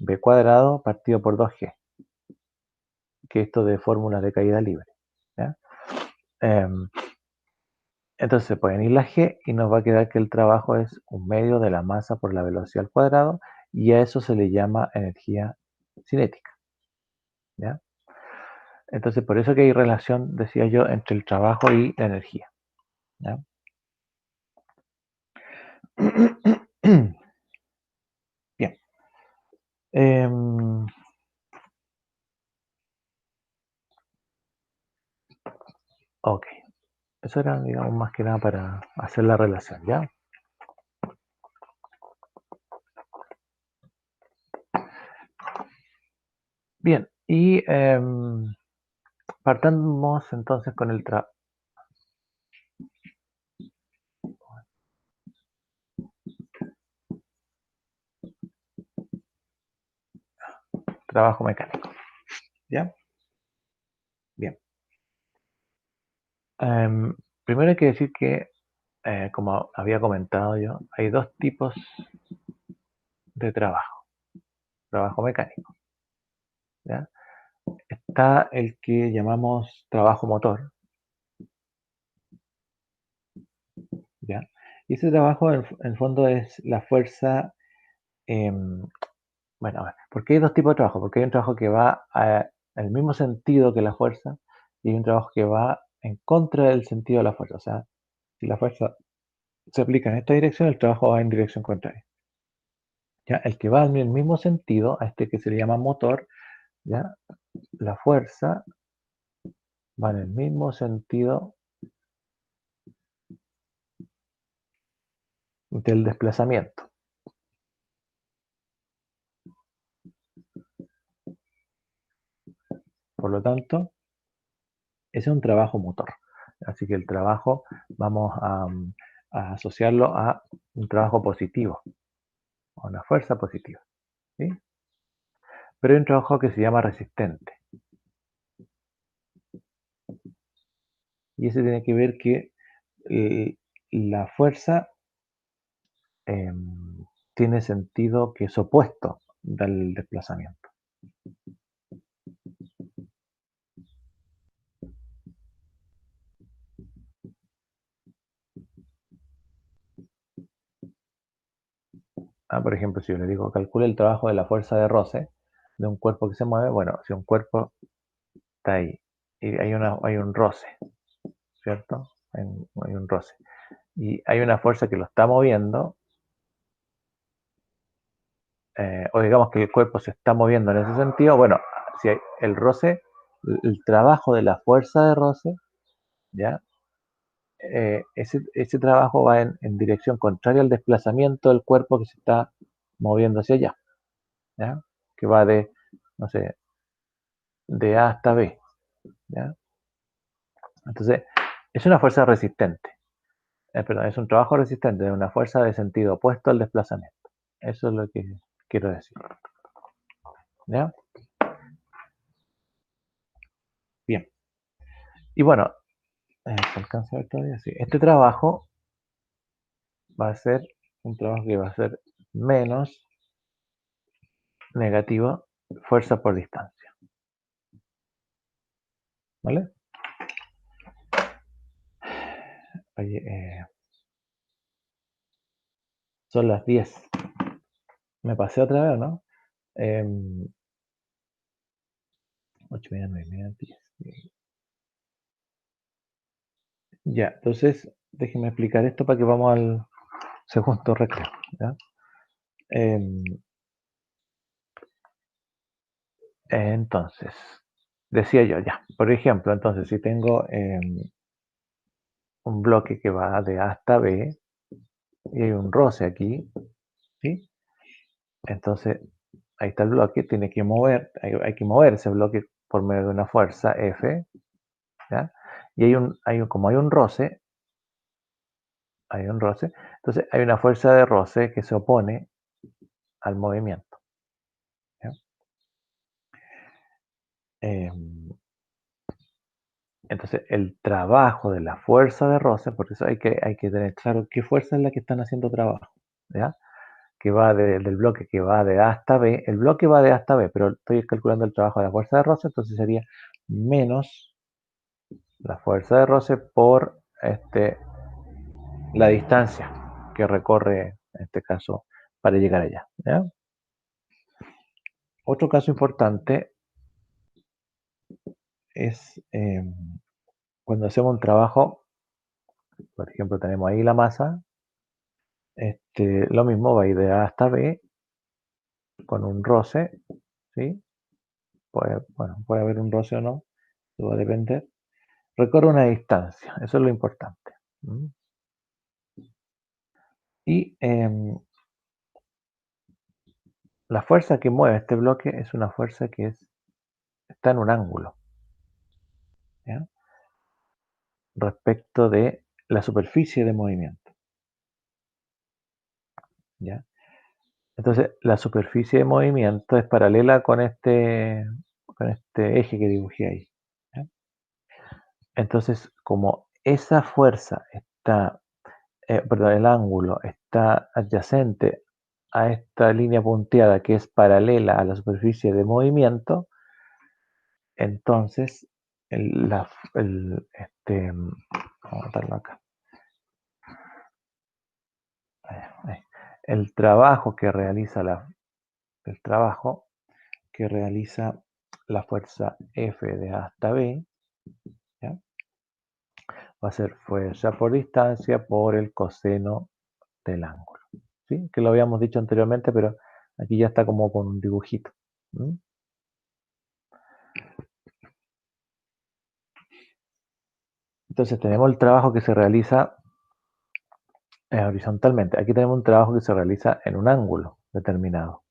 b cuadrado partido por 2g, que esto de fórmulas de caída libre. ¿Ya? Entonces se pueden ir las g y nos va a quedar que el trabajo es un medio de la masa por la velocidad al cuadrado, y a eso se le llama energía cinética. ¿Ya? Entonces por eso que hay relación, decía yo, entre el trabajo y la energía. ¿Ya? Bien. Ok. Eso era, digamos, más que nada para hacer la relación, ¿ya? Bien, y partamos entonces con el trabajo mecánico, ¿ya? Bien. Primero hay que decir que, como había comentado yo, hay dos tipos de trabajo mecánico, ¿ya? Está el que llamamos trabajo motor, ¿ya? Y ese trabajo en el fondo es la fuerza. Bueno, a ver, ¿por qué hay dos tipos de trabajo? Porque hay un trabajo que va al mismo sentido que la fuerza, y hay un trabajo que va en contra del sentido de la fuerza. O sea, si la fuerza se aplica en esta dirección, el trabajo va en dirección contraria. ¿Ya? El que va en el mismo sentido, a este que se le llama motor, ¿ya? La fuerza va en el mismo sentido del desplazamiento. Por lo tanto, ese es un trabajo motor. Así que el trabajo vamos a asociarlo a un trabajo positivo, a una fuerza positiva. ¿Sí? Pero hay un trabajo que se llama resistente. Y ese tiene que ver que la fuerza tiene sentido que es opuesto del desplazamiento. Por ejemplo, si yo le digo calcule el trabajo de la fuerza de roce de un cuerpo que se mueve, bueno, si un cuerpo está ahí y hay un roce, ¿cierto? Hay un roce. Y hay una fuerza que lo está moviendo, o digamos que el cuerpo se está moviendo en ese sentido, bueno, si hay el roce, el trabajo de la fuerza de roce, ¿ya? Ese trabajo va en dirección contraria al desplazamiento del cuerpo que se está moviendo hacia allá, ¿ya? Que va de, no sé, de A hasta B, ¿ya? Entonces, es una fuerza resistente, perdón, es un trabajo resistente, de una fuerza de sentido opuesto al desplazamiento. Eso es lo que quiero decir, ¿ya? Bien. Y bueno, ¿se alcanza a ver todavía? Sí. Este trabajo va a ser un trabajo que va a ser menos negativo fuerza por distancia, ¿vale? Oye, son las 10. ¿Me pasé otra vez o no? 8:30, 9:30, 10. Ya, entonces déjenme explicar esto para que vamos al segundo recreo, ¿ya? Em, entonces, decía yo, ya, por ejemplo, entonces si tengo un bloque que va de A hasta B y hay un roce aquí, ¿sí? Entonces, ahí está el bloque, tiene que mover, hay que mover ese bloque por medio de una fuerza F, ¿ya? Y como hay un roce, entonces hay una fuerza de roce que se opone al movimiento, ¿ya? Entonces, el trabajo de la fuerza de roce, por eso hay que tener claro qué fuerza es la que están haciendo trabajo, ¿ya? Que va del bloque que va de A hasta B. El bloque va de A hasta B, pero estoy calculando el trabajo de la fuerza de roce, entonces sería menos la fuerza de roce por la distancia que recorre, en este caso, para llegar allá, ¿ya? Otro caso importante es cuando hacemos un trabajo, por ejemplo, tenemos ahí la masa, lo mismo va a ir de A hasta B con un roce, ¿sí? Puede haber un roce o no, eso va a depender. Recorre una distancia, eso es lo importante. ¿Mm? Y la fuerza que mueve este bloque es una fuerza que está en un ángulo, ¿ya? Respecto de la superficie de movimiento, ¿ya? Entonces, la superficie de movimiento es paralela con este eje que dibujé ahí, ¿ya? Entonces, como esa fuerza perdón, el ángulo está adyacente a esta línea punteada que es paralela a la superficie de movimiento, entonces vamos a botarlo acá. Ahí. El trabajo que realiza la fuerza F de A hasta B, ¿ya? Va a ser fuerza por distancia por el coseno del ángulo, ¿sí? Que lo habíamos dicho anteriormente, pero aquí ya está como con un dibujito. ¿Mm? Entonces tenemos el trabajo que se realiza horizontalmente. Aquí tenemos un trabajo que se realiza en un ángulo determinado,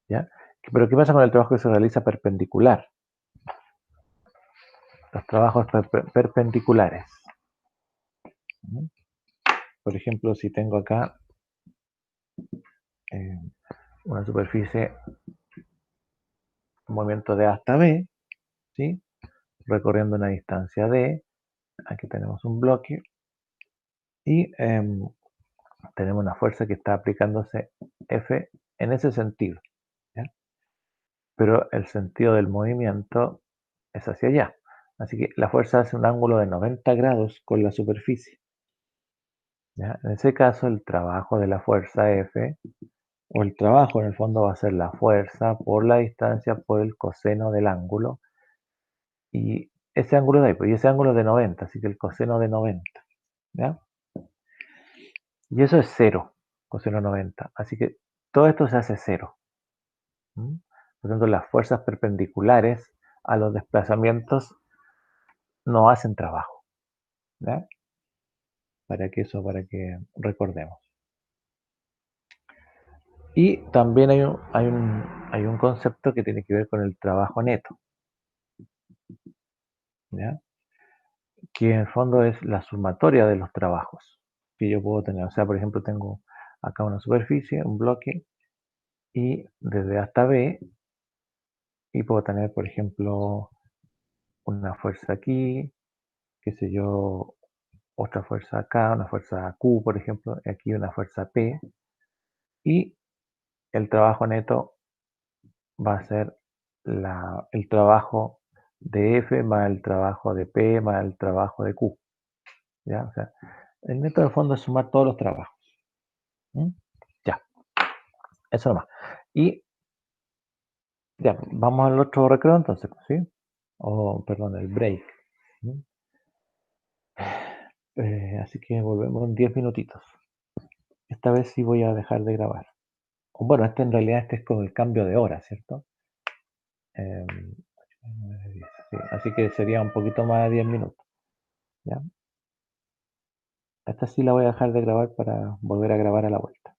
¿ya? Pero ¿qué pasa con el trabajo que se realiza perpendicular? Los trabajos perpendiculares. ¿Mm? Por ejemplo, si tengo acá una superficie, un movimiento de A hasta B, ¿sí? Recorriendo una distancia D, aquí tenemos un bloque y tenemos una fuerza que está aplicándose F en ese sentido, ¿ya? Pero el sentido del movimiento es hacia allá. Así que la fuerza hace un ángulo de 90 grados con la superficie, ¿ya? En ese caso, el trabajo de la fuerza F, o el trabajo en el fondo va a ser la fuerza por la distancia por el coseno del ángulo, y ese ángulo de ahí, pues, y ese ángulo es de 90, así que el coseno de 90, ¿ya? Y eso es 0, coseno 90, así que todo esto se hace 0. ¿Mm? Por lo tanto, las fuerzas perpendiculares a los desplazamientos no hacen trabajo, ¿ya? Para que recordemos. Y también hay un concepto que tiene que ver con el trabajo neto, ¿ya? Que en el fondo es la sumatoria de los trabajos que yo puedo tener. O sea, por ejemplo, tengo acá una superficie, un bloque, y desde A hasta B, y puedo tener, por ejemplo, una fuerza aquí, qué sé yo, otra fuerza acá, una fuerza Q, por ejemplo, y aquí una fuerza P, y el trabajo neto va a ser el trabajo de F más el trabajo de P más el trabajo de Q, ¿ya? O sea, el neto de fondo es sumar todos los trabajos. ¿Mm? Ya, eso nomás. Y ya, vamos al otro recreo entonces, ¿sí? Perdón, el break. ¿Mm? Así que volvemos en 10 minutitos. Esta vez sí voy a dejar de grabar. Bueno, en realidad es con el cambio de hora, ¿cierto? Em, sí, así que sería un poquito más de 10 minutos, ¿ya? Esta sí la voy a dejar de grabar para volver a grabar a la vuelta.